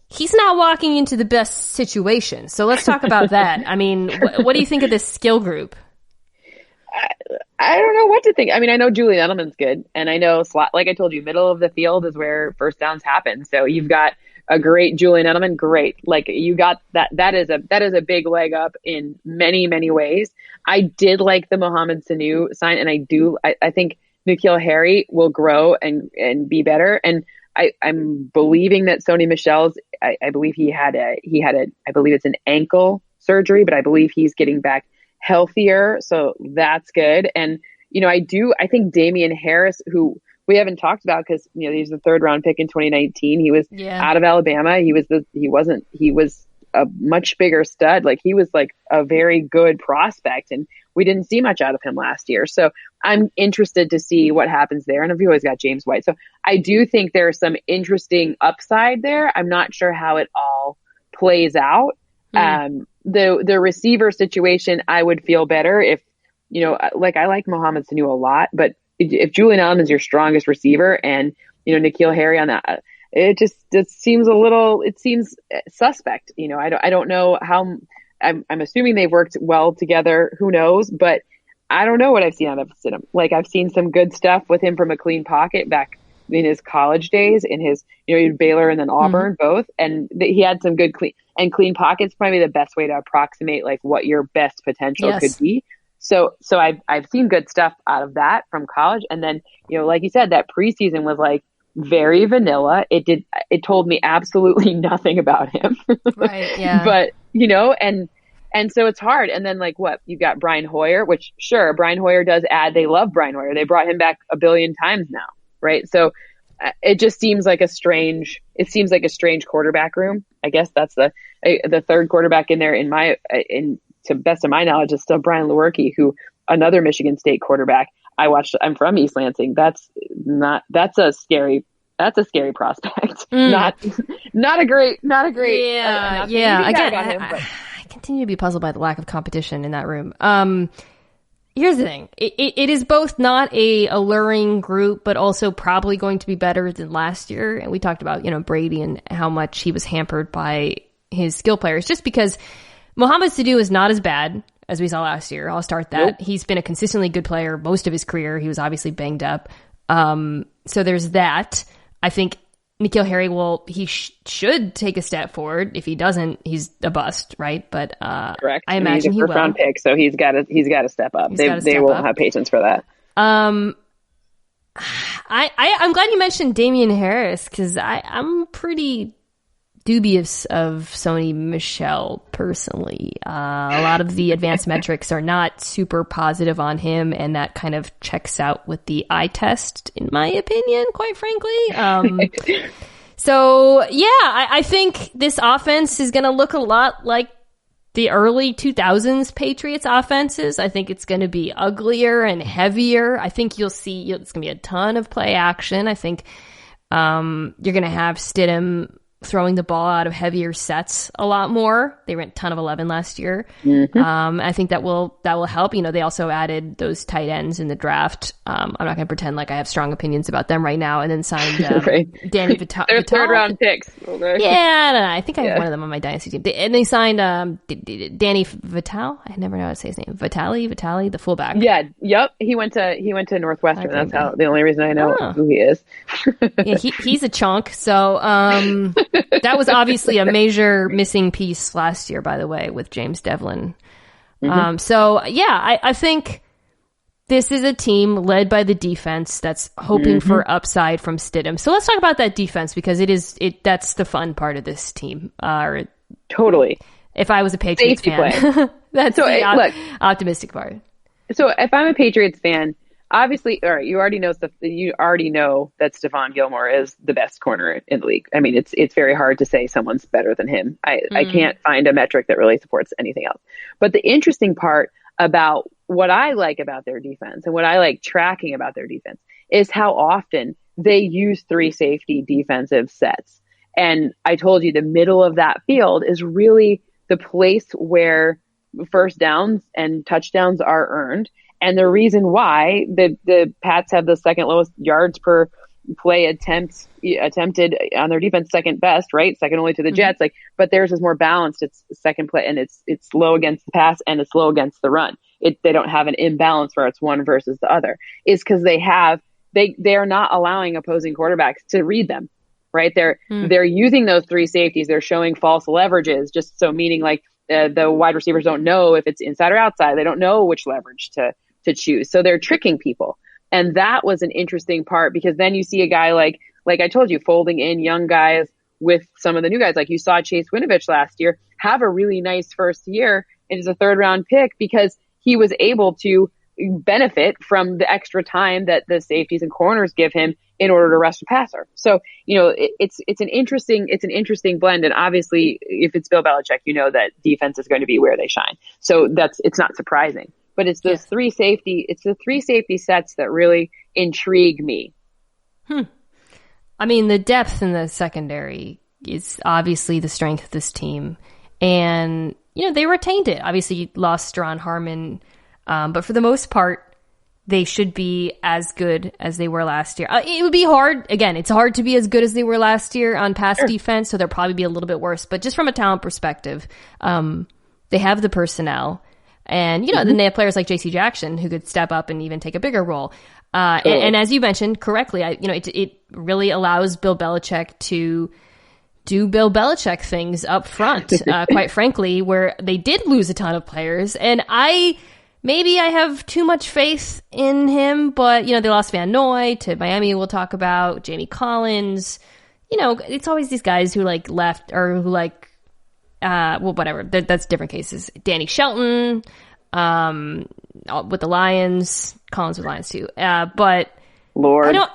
he's not walking into the best situation. So let's talk about that. What do you think of this skill group? I don't know what to think. I know Julian Edelman's good. And I know, like I told you, middle of the field is where first downs happen. So you've got a great Julian Edelman. Great. Like you got that. That is a big leg up in many, many ways. I did like the Mohamed Sanu sign. And I think N'Keal Harry will grow and be better. And I'm believing that Sony Michel's, I believe he had I believe it's an ankle surgery, but I believe he's getting back healthier. So that's good. And, I think Damian Harris, who we haven't talked about because, he's the 3rd round pick in 2019. He was out of Alabama. He was a much bigger stud. Like he was like a very good prospect and we didn't see much out of him last year. So I'm interested to see what happens there. And I've always got James White. So I do think there's some interesting upside there. I'm not sure how it all plays out. The receiver situation, I would feel better if, I like Mohamed Sanu a lot, but if Julian Edelman is your strongest receiver and, N'Keal Harry on that, it seems suspect. I don't know how. I'm assuming they've worked well together. Who knows? But I don't know what I've seen out of Stidham. Like I've seen some good stuff with him from a clean pocket back in his college days, in his Baylor and then Auburn both, and he had some good clean pockets. Probably the best way to approximate like what your best potential could be. So I've seen good stuff out of that from college, and then like you said, that preseason was like very vanilla. It told me absolutely nothing about him. Right. Yeah. But, and so it's hard. And then like what you've got Brian Hoyer, which sure, Brian Hoyer does add, they love Brian Hoyer. They brought him back a billion times now. Right. So it just seems like a strange quarterback room. I guess that's the 3rd quarterback in there to best of my knowledge is still Brian Lewerke, who another Michigan State quarterback. I'm from East Lansing. That's a scary prospect. Not a great. Yeah. Again, I continue to be puzzled by the lack of competition in that room. here's the thing. It is both not a alluring group, but also probably going to be better than last year. And we talked about, Brady and how much he was hampered by his skill players, just because Mohamed Sadu is not as bad as we saw last year. I'll start that. Nope. He's been a consistently good player most of his career. He was obviously banged up. So there's that. I think N'Keal Harry should take a step forward. If he doesn't, he's a bust, right? But correct. I imagine he's a first-round pick, so he's got to step up. They won't have patience for that. I'm glad you mentioned Damian Harris, because I'm pretty dubious of Sony Michel personally. A lot of the advanced metrics are not super positive on him, and that kind of checks out with the eye test, in my opinion, quite frankly. So yeah, I think this offense is going to look a lot like the early 2000s Patriots offenses. I think it's going to be uglier and heavier. I think you'll see it's going to be a ton of play action. I think you're going to have Stidham throwing the ball out of heavier sets a lot more. They ran a ton of 11 last year. Mm-hmm. I think that will help. They also added those tight ends in the draft. I'm not going to pretend like I have strong opinions about them right now. And then signed right. Danny Vitale. They're third-round picks. Okay. Yeah, I don't know. I think I have one of them on my dynasty team. And they signed Danny Vitale. I never know how to say his name. Vitale, the fullback. Yeah. Yep. He went to Northwestern. That's the only reason I know who he is. Yeah, he's a chunk. So that was obviously a major missing piece last year, by the way, with James Devlin. Mm-hmm. So yeah, I think this is a team led by the defense that's hoping mm-hmm. for upside from Stidham. So let's talk about that defense, because that's the fun part of this team. Totally. If I was a Patriots fan, that's the optimistic part. So if I'm a Patriots fan, obviously, all right, you already know that Stephon Gilmore is the best corner in the league. I mean, it's very hard to say someone's better than him. I can't find a metric that really supports anything else. But the interesting part about what I like about their defense and what I like tracking about their defense is how often they use 3 safety defensive sets. And I told you the middle of that field is really the place where first downs and touchdowns are earned. And the reason why the Pats have the second lowest yards per play attempted on their defense, second best, right? Second only to the Jets. But theirs is more balanced. It's second play, and it's low against the pass and it's low against the run. They don't have an imbalance where it's one versus the other. Is because they are not allowing opposing quarterbacks to read them, right? They're using those 3 safeties. They're showing false leverages, just so meaning the wide receivers don't know if it's inside or outside. They don't know which leverage to choose. So they're tricking people. And that was an interesting part, because then you see a guy like I told you, folding in young guys with some of the new guys. Like you saw Chase Winovich last year have a really nice first year and is a 3rd-round pick because he was able to benefit from the extra time that the safeties and corners give him in order to rush the passer. So, it's an interesting blend. And obviously, if it's Bill Belichick, that defense is going to be where they shine. So it's not surprising. But it's those 3 safety sets that really intrigue me. I mean, the depth in the secondary is obviously the strength of this team. And, they retained it. Obviously, lost Steron Harmon. But for the most part, they should be as good as they were last year. It would be hard. Again, it's hard to be as good as they were last year on pass defense, so they'll probably be a little bit worse. But just from a talent perspective, they have the personnel. And, then they have players like J.C. Jackson who could step up and even take a bigger role. And as you mentioned correctly, it really allows Bill Belichick to do Bill Belichick things up front, quite frankly, where they did lose a ton of players. And maybe I have too much faith in him, but, they lost Van Noy to Miami, we'll talk about, Jamie Collins. It's always these guys who left or who whatever. That's different cases. Danny Shelton, with the Lions, Collins with Lions too. But Lord, I don't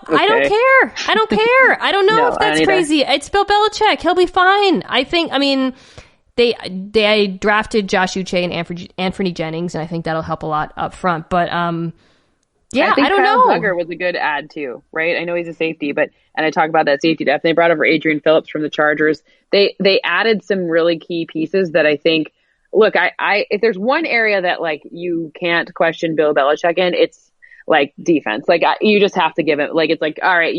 care. I don't know if that's crazy. It's Bill Belichick. He'll be fine. They drafted Josh Uche and Anthony Jennings, and I think that'll help a lot up front. But I don't know. Duggar was a good add too, right? I know he's a safety, and I talk about that safety depth. They brought over Adrian Phillips from the Chargers. They added some really key pieces that I think look, I if there's one area that like you can't question Bill Belichick in, it's like defense. Like you just have to give it. Like it's like, all right,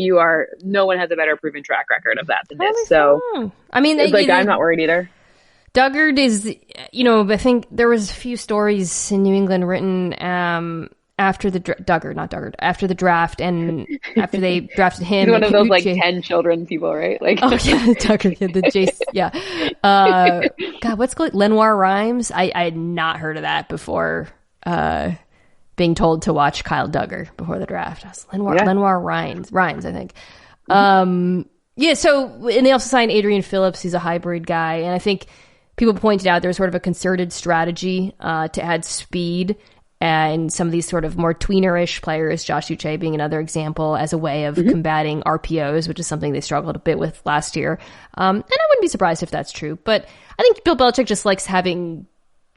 no one has a better proven track record of that than this. So I mean, like I'm not worried either. Duggard is, I think there was a few stories in New England written after the after the draft and after they drafted him. He's one of those like 10 children people, right? Like, oh yeah, Duggard, the Jace, yeah. God, what's called Lenoir Rhymes? I had not heard of that before. Being told to watch Kyle Duggar before the draft. I was Lenoir Rhymes, I think. Yeah. So, and they also signed Adrian Phillips. He's a hybrid guy, and I think people pointed out there was sort of a concerted strategy to add speed and some of these sort of more tweener-ish players, Josh Uche being another example, as a way of combating RPOs, which is something they struggled a bit with last year. And I wouldn't be surprised if that's true, but I think Bill Belichick just likes having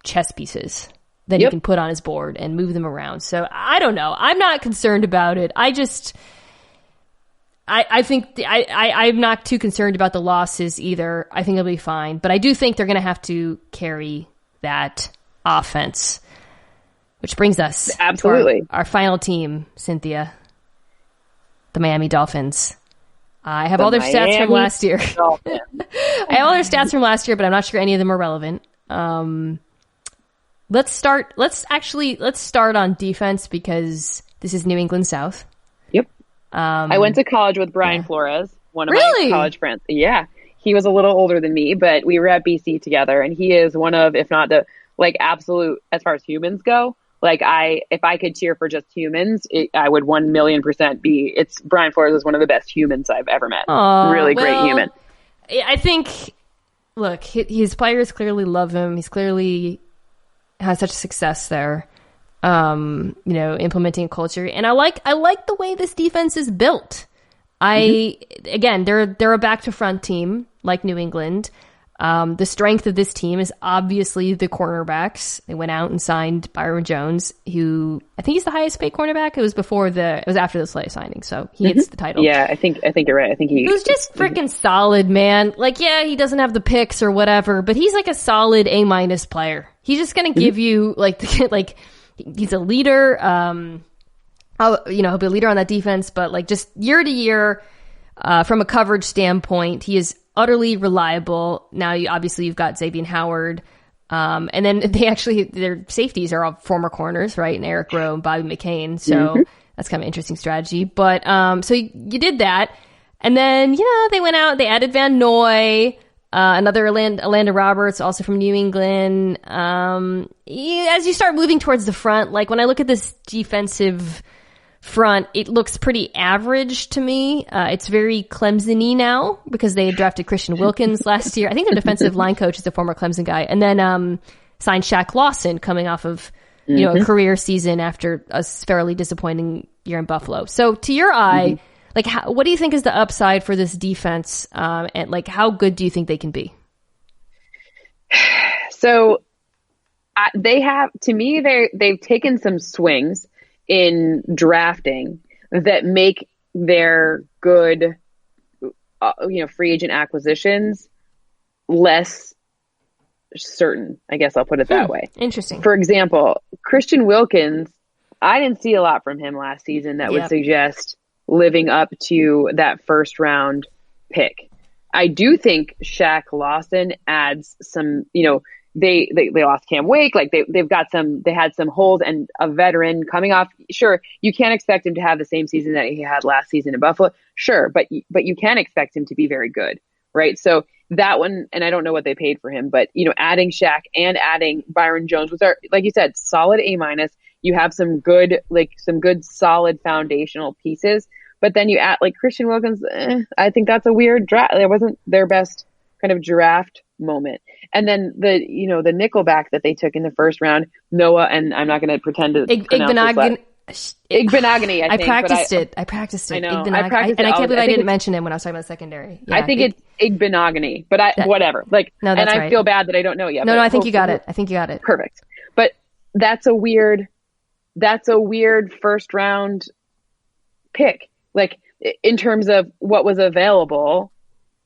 chess pieces that he can put on his board and move them around. So I don't know. I'm not concerned about it. I think I'm not too concerned about the losses either. I think it'll be fine, but I do think they're going to have to carry that offense, which brings us absolutely to our final team, Cynthia, the Miami Dolphins. I have all their stats from last year. I have all their stats from last year, but I'm not sure any of them are relevant. Let's start on defense because this is New England South. Yep. I went to college with Brian Flores, one of my college friends. Yeah. He was a little older than me, but we were at BC together, and he is one of, if not the like absolute, as far as humans go, like if I could cheer for just humans, I would 1,000,000% it's Brian Flores is one of the best humans I've ever met. Really great human. I think, look, his players clearly love him. He's clearly has such success there, implementing culture. And I like the way this defense is built. Again, they're a back to front team like New England. The strength of this team is obviously the cornerbacks. They went out and signed Byron Jones, who I think he's the highest paid cornerback. It was after the Slay signing, so he gets the title. Yeah, I think you're right. I think he was just freaking solid, man. Like, yeah, he doesn't have the picks or whatever, but he's like a solid A- player. He's just gonna give you he's a leader. He'll be a leader on that defense, but like just year to year, from a coverage standpoint, he is utterly reliable. Now, you've got Xavier Howard, and then their safeties are all former corners, right? And Eric Rowe and Bobby McCain. So that's kind of an interesting strategy. But so you did that, and then they went out, they added Van Noy, another Alanda Roberts, also from New England. As you start moving towards the front, like when I look at this defensive front, it looks pretty average to me. It's very Clemson-y now because they had drafted Christian Wilkins last year. I think their defensive line coach is a former Clemson guy. And then signed Shaq Lawson coming off of a career season after a fairly disappointing year in Buffalo. So to your eye, like what do you think is the upside for this defense? And like how good do you think they can be? So they've taken some swings in drafting that make their good, free agent acquisitions less certain. I guess I'll put it that way. Interesting. For example, Christian Wilkins, I didn't see a lot from him last season that would suggest living up to that first round pick. I do think Shaq Lawson adds some, they lost Cam Wake. Like they had some holes, and a veteran coming off. Sure, you can't expect him to have the same season that he had last season in Buffalo. Sure, but you can expect him to be very good, right? So that one, and I don't know what they paid for him, but adding Shaq and adding Byron Jones was like you said, solid A-. You have some good solid foundational pieces, but then you add like Christian Wilkins. I think that's a weird draft. That wasn't their best kind of draft moment. And then the nickelback that they took in the first round, Noah, and I'm not going to pretend to pronounce Igbenogany. I practiced it. I know. I practiced it. And I can't believe I didn't mention him when I was talking about secondary. Yeah, I think it's Igbenogany, but whatever. Like, no, that's right. I feel bad that I don't know yet. No, I think you got it. I think you got it. Perfect. But that's a weird first round pick. Like in terms of what was available,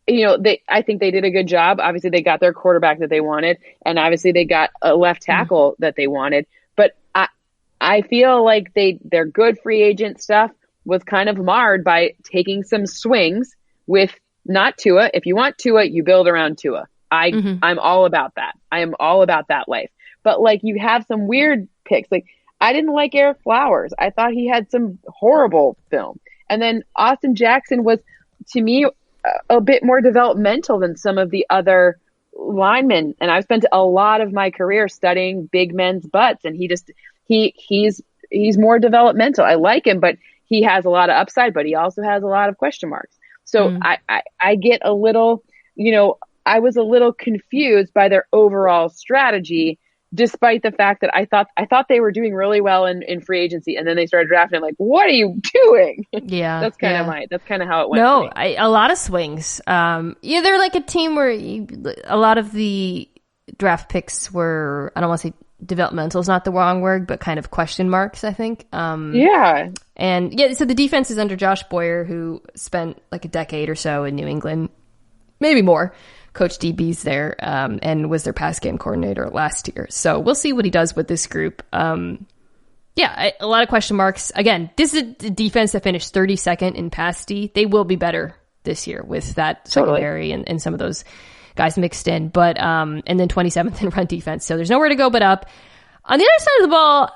I think they did a good job. Obviously, they got their quarterback that they wanted, and obviously they got a left tackle that they wanted. But I feel like their good free agent stuff was kind of marred by taking some swings with not Tua. If you want Tua, you build around Tua. I'm all about that. I am all about that life. But like, you have some weird picks. Like, I didn't like Eric Flowers. I thought he had some horrible film. And then Austin Jackson was, to me, a bit more developmental than some of the other linemen. And I've spent a lot of my career studying big men's butts, and he's more developmental. I like him, but he has a lot of upside, but he also has a lot of question marks. So I get a little, I was a little confused by their overall strategy, despite the fact that I thought they were doing really well in free agency, and then they started drafting. I'm like, what are you doing? Yeah, that's kind of how it went. No, a lot of swings. They're like a team where a lot of the draft picks were, I don't want to say developmental is not the wrong word, but kind of question marks, I think. So the defense is under Josh Boyer, who spent like a decade or so in New England, maybe more. Coach DB's there, and was their pass game coordinator last year. So we'll see what he does with this group. A lot of question marks. Again, this is a defense that finished 32nd in pass D. They will be better this year with that secondary and some of those guys mixed in. But and then 27th in run defense. So there's nowhere to go but up. On the other side of the ball,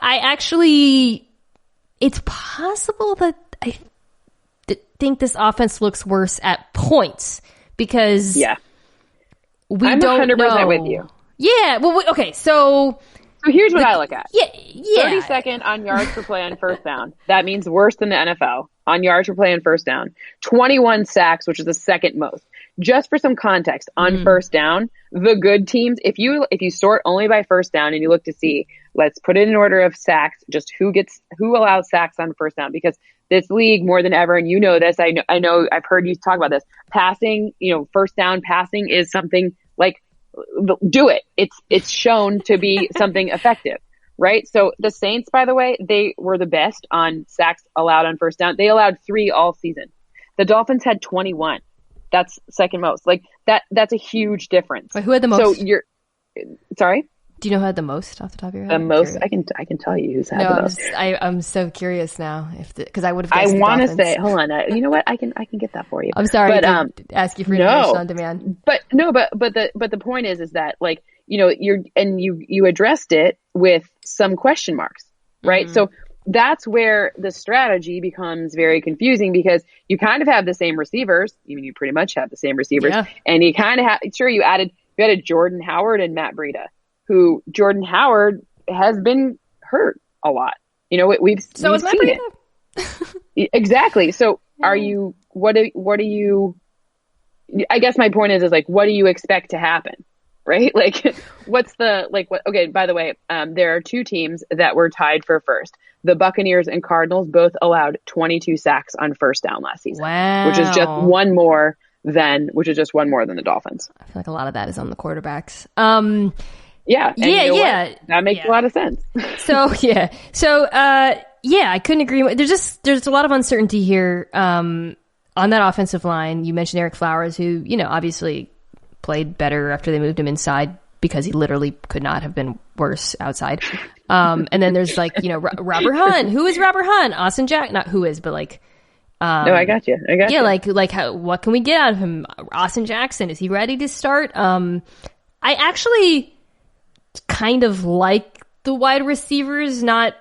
it's possible that I think this offense looks worse at points because I'm don't 100% know. with you. Yeah. Well, okay. So here's what I look at. Yeah. 32nd on yards per play on first down. That means worse than the NFL on yards per play on first down. 21 sacks, which is the second most. Just for some context, on first down, the good teams, if you sort only by first down and you look to see, let's put it in order of sacks, just who allows sacks on first down, because this league more than ever, and you know this, I know I've heard you talk about this, passing, first down passing is something like, do it. It's shown to be something effective, right? So the Saints, by the way, they were the best on sacks allowed on first down. They allowed 3 all season. The Dolphins had 21. That's second most. Like that's a huge difference. Wait, who had the most? So sorry? Do you know who had the most off the top of your head? The most? I can tell you who's had the most. I'm so curious now because I would have guessed I want to say, Dolphins. hold on. You know what? I can get that for you. I'm sorry to ask you for information on demand. But the point is that, like, you addressed it with some question marks, right? So that's where the strategy becomes very confusing, because you kind of have the same receivers. You pretty much have the same receivers, and you kind of have. Sure, you added Jordan Howard and Matt Breida, who Jordan Howard has been hurt a lot. We've seen it. Exactly. So are you? What do you? I guess my point is like, what do you expect to happen? Right? Like, what's the, like, what, okay, by the way, there are 2 teams that were tied for first. The Buccaneers and Cardinals both allowed 22 sacks on first down last season. Wow. Which is just one more than the Dolphins. I feel like a lot of that is on the quarterbacks. Yeah. That makes a lot of sense. I couldn't agree more. There's a lot of uncertainty here, on that offensive line. You mentioned Eric Flowers, who, obviously played better after they moved him inside, because he literally could not have been worse outside. And then there's Robert Hunt. Who is Robert Hunt? Austin Jack, not who is, but like, no, I got you. Yeah. Like what can we get out of him? Austin Jackson, is he ready to start? I actually kind of like the wide receivers, not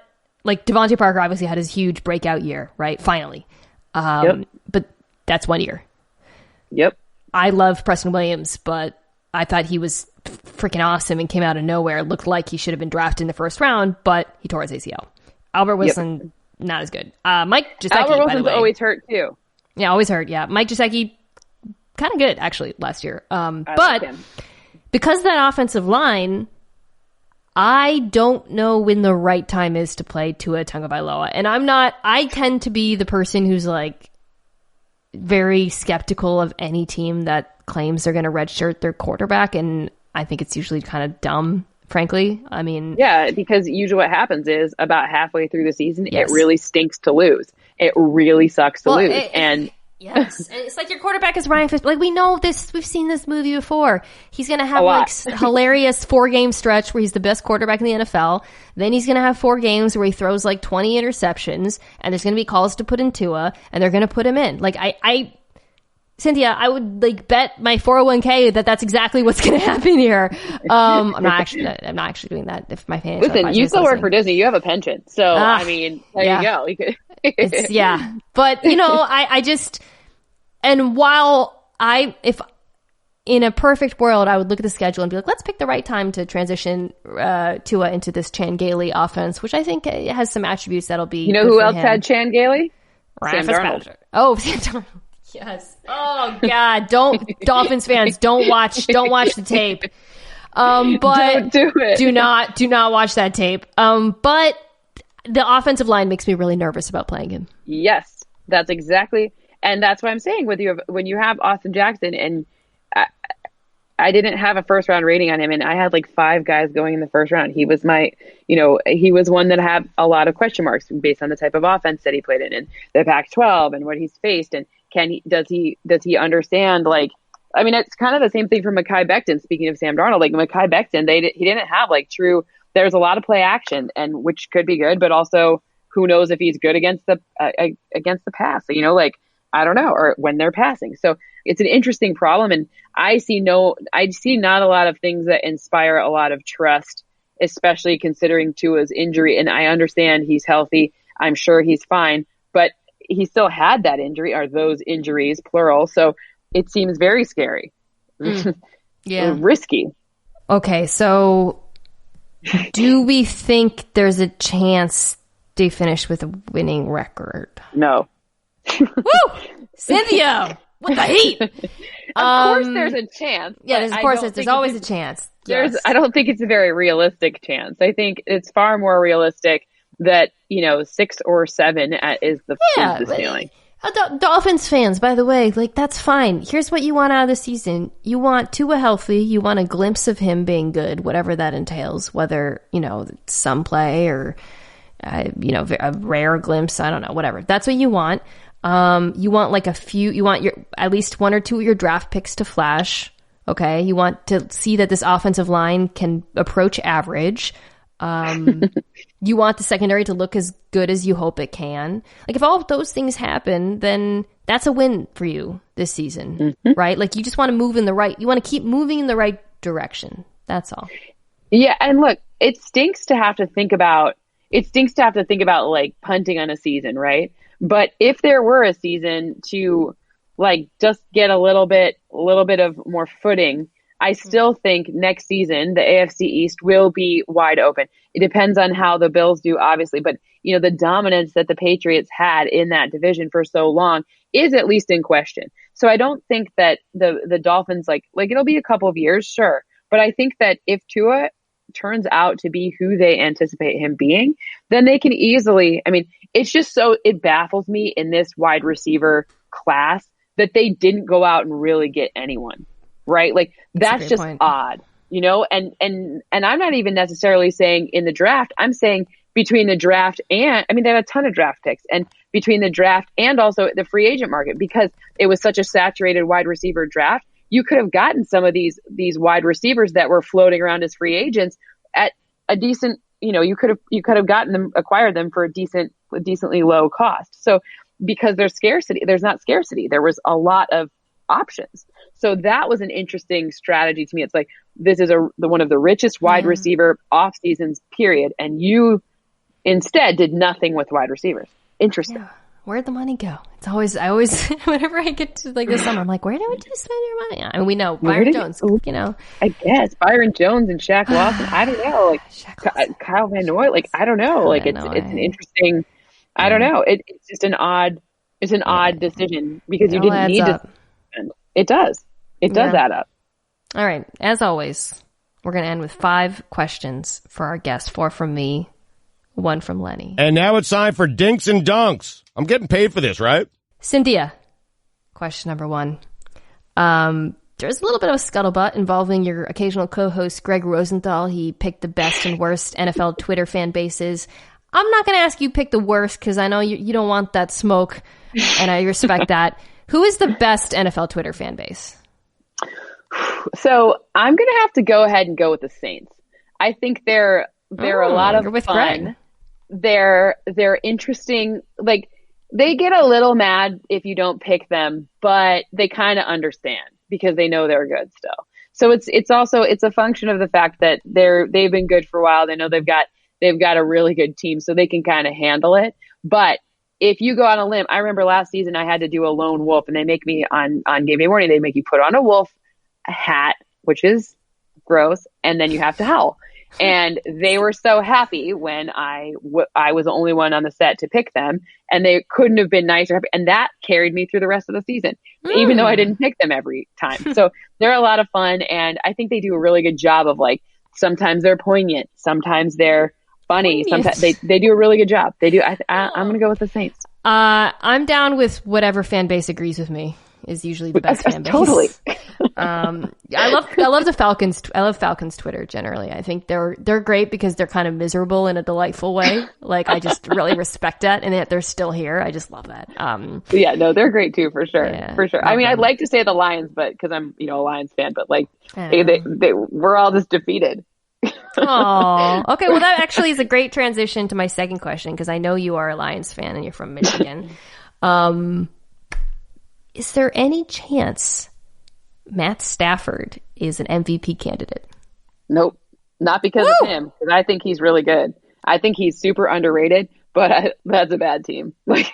like Devontae Parker obviously had his huge breakout year, right? Finally. But that's 1 year. Yep. I love Preston Williams, but I thought he was freaking awesome and came out of nowhere. Looked like he should have been drafted in the first round, but he tore his ACL. Albert Wilson, not as good. Mike Gesicki, Albert Wilson's by the way, always hurt too. Yeah, always hurt. Yeah, Mike Gesicki, kind of good actually last year. But because of that offensive line, I don't know when the right time is to play Tua Tagovailoa, and I tend to be the person who's like very skeptical of any team that claims they're going to redshirt their quarterback, and I think it's usually kind of dumb, frankly. I mean, yeah, because usually what happens is about halfway through the season, it really stinks to lose. It really sucks to lose, and Yes. And it's like your quarterback is Ryan Fitzpatrick. Like, we know this. We've seen this movie before. He's going to have like hilarious 4-game stretch where he's the best quarterback in the NFL. Then he's going to have 4 games where he throws like 20 interceptions, and there's going to be calls to put in Tua, and they're going to put him in. Like, Cynthia, I would like bet my 401k that that's exactly what's going to happen here. I'm not actually doing that. If my financial listen, you still work for Disney, you have a pension, so I mean, there you go. You could but I just, and while if in a perfect world, I would look at the schedule and be like, let's pick the right time to transition Tua into this Chan Gailey offense, which I think has some attributes that'll be. You know who else had Chan Gailey? Sam Darnold. Oh, Sam Darnold. Yes. Oh God! Dolphins fans, don't watch the tape. But don't do it. Do not watch that tape. But the offensive line makes me really nervous about playing him. Yes, that's exactly, and that's what I'm saying with you. When you have Austin Jackson, and I didn't have a first round rating on him, and I had like 5 guys going in the first round. He was he was one that had a lot of question marks based on the type of offense that he played in, and the Pac-12, and what he's faced, and does he understand? Like, I mean, it's kind of the same thing for Mekhi Becton. Speaking of Sam Darnold, like Mekhi Becton, he didn't have like true. There's a lot of play action, and which could be good, but also who knows if he's good against the pass? Like I don't know, or when they're passing. So it's an interesting problem, and I see not a lot of things that inspire a lot of trust, especially considering Tua's injury. And I understand he's healthy. I'm sure he's fine, but he still had that injury, or those injuries, plural. So it seems very scary. Yeah. Risky. Okay. So do we think there's a chance they finish with a winning record? No. Woo! Cynthia! What the heat? Of course there's a chance. Yeah, there's always a chance. Yes. I don't think it's a very realistic chance. I think it's far more realistic that 6 or 7 is the ceiling. Dolphins fans, by the way, like that's fine. Here's what you want out of the season: you want Tua healthy, you want a glimpse of him being good, whatever that entails. Whether some play or a rare glimpse, I don't know, whatever. That's what you want. You want you want at least 1 or 2 of your draft picks to flash. Okay, you want to see that this offensive line can approach average. You want the secondary to look as good as you hope it can. Like if all of those things happen, then that's a win for you this season, right? Like you just want to you want to keep moving in the right direction. That's all. Yeah. And look, it stinks to have to think about like punting on a season, right? But if there were a season to like just get a little bit of more footing, I still think next season the AFC East will be wide open. It depends on how the Bills do, obviously, but the dominance that the Patriots had in that division for so long is at least in question. So I don't think that the Dolphins like it'll be a couple of years, sure, but I think that if Tua turns out to be who they anticipate him being, then they can easily. I mean, it's just it baffles me in this wide receiver class that they didn't go out and really get anyone. Right? Like that's just odd, and I'm not even necessarily saying in the draft. I'm saying between the draft and, I mean, they have a ton of draft picks, and between the draft and also the free agent market, because it was such a saturated wide receiver draft, you could have gotten some of these wide receivers that were floating around as free agents at a decent, you could have gotten them, acquired them for a decently low cost. So because there's not scarcity. There was a lot of options. So that was an interesting strategy to me. It's like, this is one of the richest wide receiver off seasons, period. And you instead did nothing with wide receivers. Interesting. Yeah. Where'd the money go? I always, whenever I get to like this summer, I'm like, where did we spend your money on? And we know Byron Jones, I guess Byron Jones and Shaq Lawson. I don't know. Like Kyle Van Noy. Like, I don't know. Like it's an interesting, I don't know. It's just an odd decision because you didn't need to. It does. It does add up. All right. As always, we're going to end with 5 questions for our guests. 4 from me, 1 from Lenny. And now it's time for Dinks and Dunks. I'm getting paid for this, right? Cynthia, question number 1. There's a little bit of a scuttlebutt involving your occasional co-host, Greg Rosenthal. He picked the best and worst NFL Twitter fan bases. I'm not going to ask you pick the worst because I know you don't want that smoke, and I respect that. Who is the best NFL Twitter fan base? So I'm going to have to go ahead and go with the Saints. I think they're a lot of with fun. Greg. They're interesting. Like, they get a little mad if you don't pick them, but they kind of understand because they know they're good still. So it's also a function of the fact that they've been good for a while. They know they've got a really good team, so they can kind of handle it. But if you go on a limb, I remember last season I had to do a lone wolf, and they make me on game day morning, they make you put on a wolf hat, which is gross, and then you have to howl. And they were so happy when I was the only one on the set to pick them, and they couldn't have been nicer. And that carried me through the rest of the season, even though I didn't pick them every time. So they're a lot of fun, and I think they do a really good job of, like, sometimes they're poignant, sometimes they're funny, sometimes they do a really good job. They do. I'm going to go with the Saints. I'm down with whatever fan base agrees with me. Is usually the best fan base. Totally. I love the Falcons. I love Falcons Twitter generally. I think they're great because they're kind of miserable in a delightful way. Like, I just really respect that, and that they're still here. I just love that. Yeah, no, they're great too, for sure. Yeah, for sure. I mean, I'd like to say the Lions, but because I'm, a Lions fan, but like we're all just defeated. Oh, okay. Well, that actually is a great transition to my second question, because I know you are a Lions fan and you're from Michigan. Is there any chance Matt Stafford is an MVP candidate? Nope. Not because of him, because I think he's really good. I think he's super underrated, but that's a bad team. Like,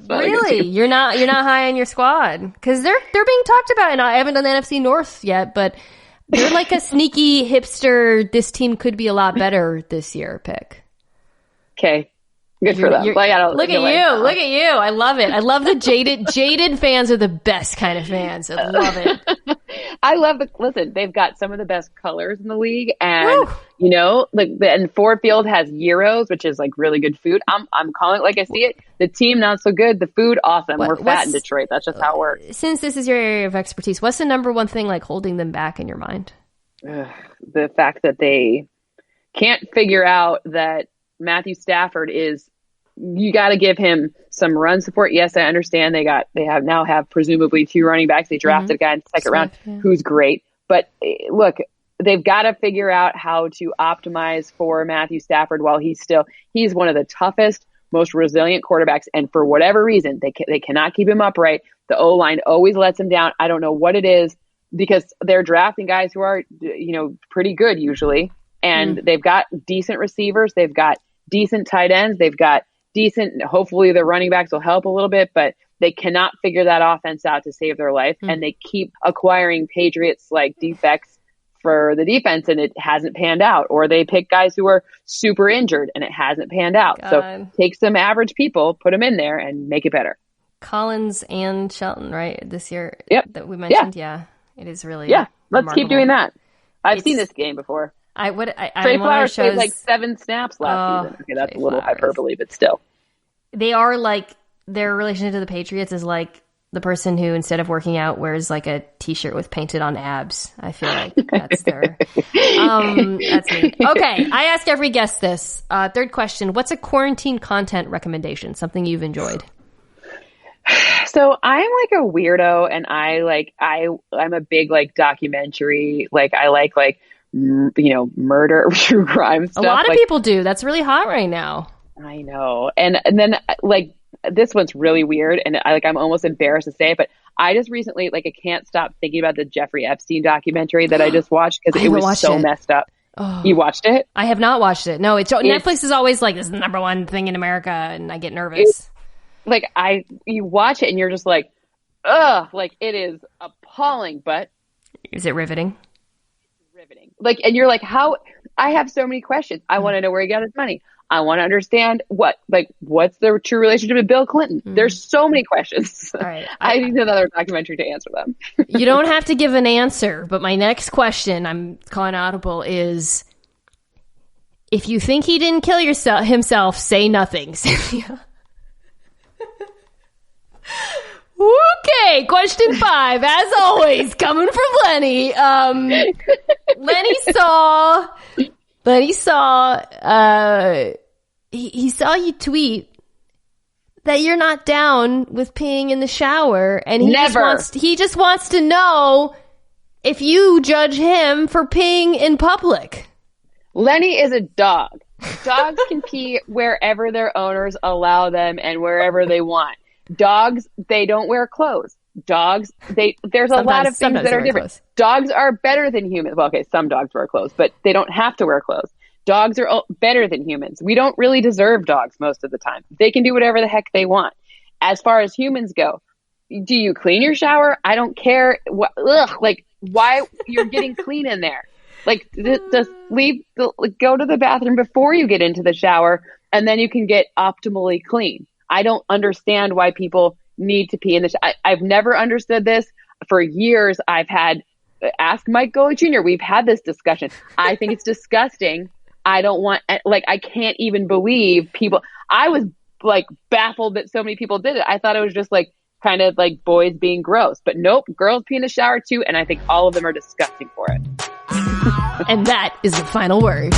really? You're not high on your squad? Because they're being talked about, and I haven't done the NFC North yet, but they're like a sneaky hipster, this team could be a lot better this year pick. Okay. Good for them. Like, look at you. I love it. I love the jaded fans are the best kind of fans. I love it. I love listen, they've got some of the best colors in the league, and and Ford Field has gyros, which is like really good food. I'm calling it like I see it. The team not so good, the food awesome. We're fat in Detroit. That's just how it works. Since this is your area of expertise, what's the number one thing like holding them back in your mind? The fact that they can't figure out that Matthew Stafford is, you got to give him some run support. Yes, I understand they now have presumably 2 running backs. They drafted a guy in the second round who's great. But look, they've got to figure out how to optimize for Matthew Stafford while he's one of the toughest, most resilient quarterbacks. And for whatever reason, they cannot keep him upright. The O-line always lets him down. I don't know what it is, because they're drafting guys who are, pretty good usually. And they've got decent receivers. They've got decent tight ends. They've got decent, hopefully the running backs will help a little bit, but they cannot figure that offense out to save their life. And they keep acquiring Patriots like defects for the defense, and it hasn't panned out. Or they pick guys who are super injured and it hasn't panned out. God. So take some average people, put them in there and make it better. Collins and Shelton, right? This year that we mentioned. Yeah. It is really let's remarkable. keep doing that. I've seen this game before. Trey Flowers played like 7 snaps last season. Okay, that's a little hyperbole, but still. They are like, their relationship to the Patriots is like the person who, instead of working out, wears like a t-shirt with painted on abs. I feel like that's their, that's me. Okay. I ask every guest this. Third question. What's a quarantine content recommendation? Something you've enjoyed? So I'm like a weirdo, and I'm a big like documentary. Like, I like murder, true crime stuff. A lot of people do. That's really hot right now. I know. And then like, this one's really weird, and I'm almost embarrassed to say it, but I just recently, I can't stop thinking about the Jeffrey Epstein documentary that I just watched, because it was so messed up. Oh. You watched it? I have not watched it. No, Netflix is always like, this is the number one thing in America, and I get nervous. You watch it and you're just like, ugh, like, it is appalling, but is it riveting? Riveting. And you're like, how? I have so many questions. I want to know where he got his money. I want to understand what's the true relationship with Bill Clinton. There's so many questions. All right. I need another documentary to answer them. You don't have to give an answer, but my next question, I'm calling audible, is if you think he didn't kill himself, say nothing, Cynthia. Okay, question 5, as always, coming from Lenny. Lenny saw he saw you tweet that you're not down with peeing in the shower, and he Never. just wants to know if you judge him for peeing in public. Lenny is a dog. Dogs can pee wherever their owners allow them and wherever they want. Dogs, they don't wear clothes. Dogs, there's a lot of things that are different. Clothes. Dogs are better than humans. Well, okay, some dogs wear clothes, but they don't have to wear clothes. Dogs are better than humans. We don't really deserve dogs most of the time. They can do whatever the heck they want. As far as humans go, do you clean your shower? I don't care. Why you're getting clean in there? Like, just go to the bathroom before you get into the shower, and then you can get optimally clean. I don't understand why people need to pee in the shower. I've never understood this. For years, ask Mike Golick Jr. We've had this discussion. I think it's disgusting. I don't want, I can't even believe people. I was baffled that so many people did it. I thought it was just kind of boys being gross, but nope, girls pee in the shower too. And I think all of them are disgusting for it. And that is the final word.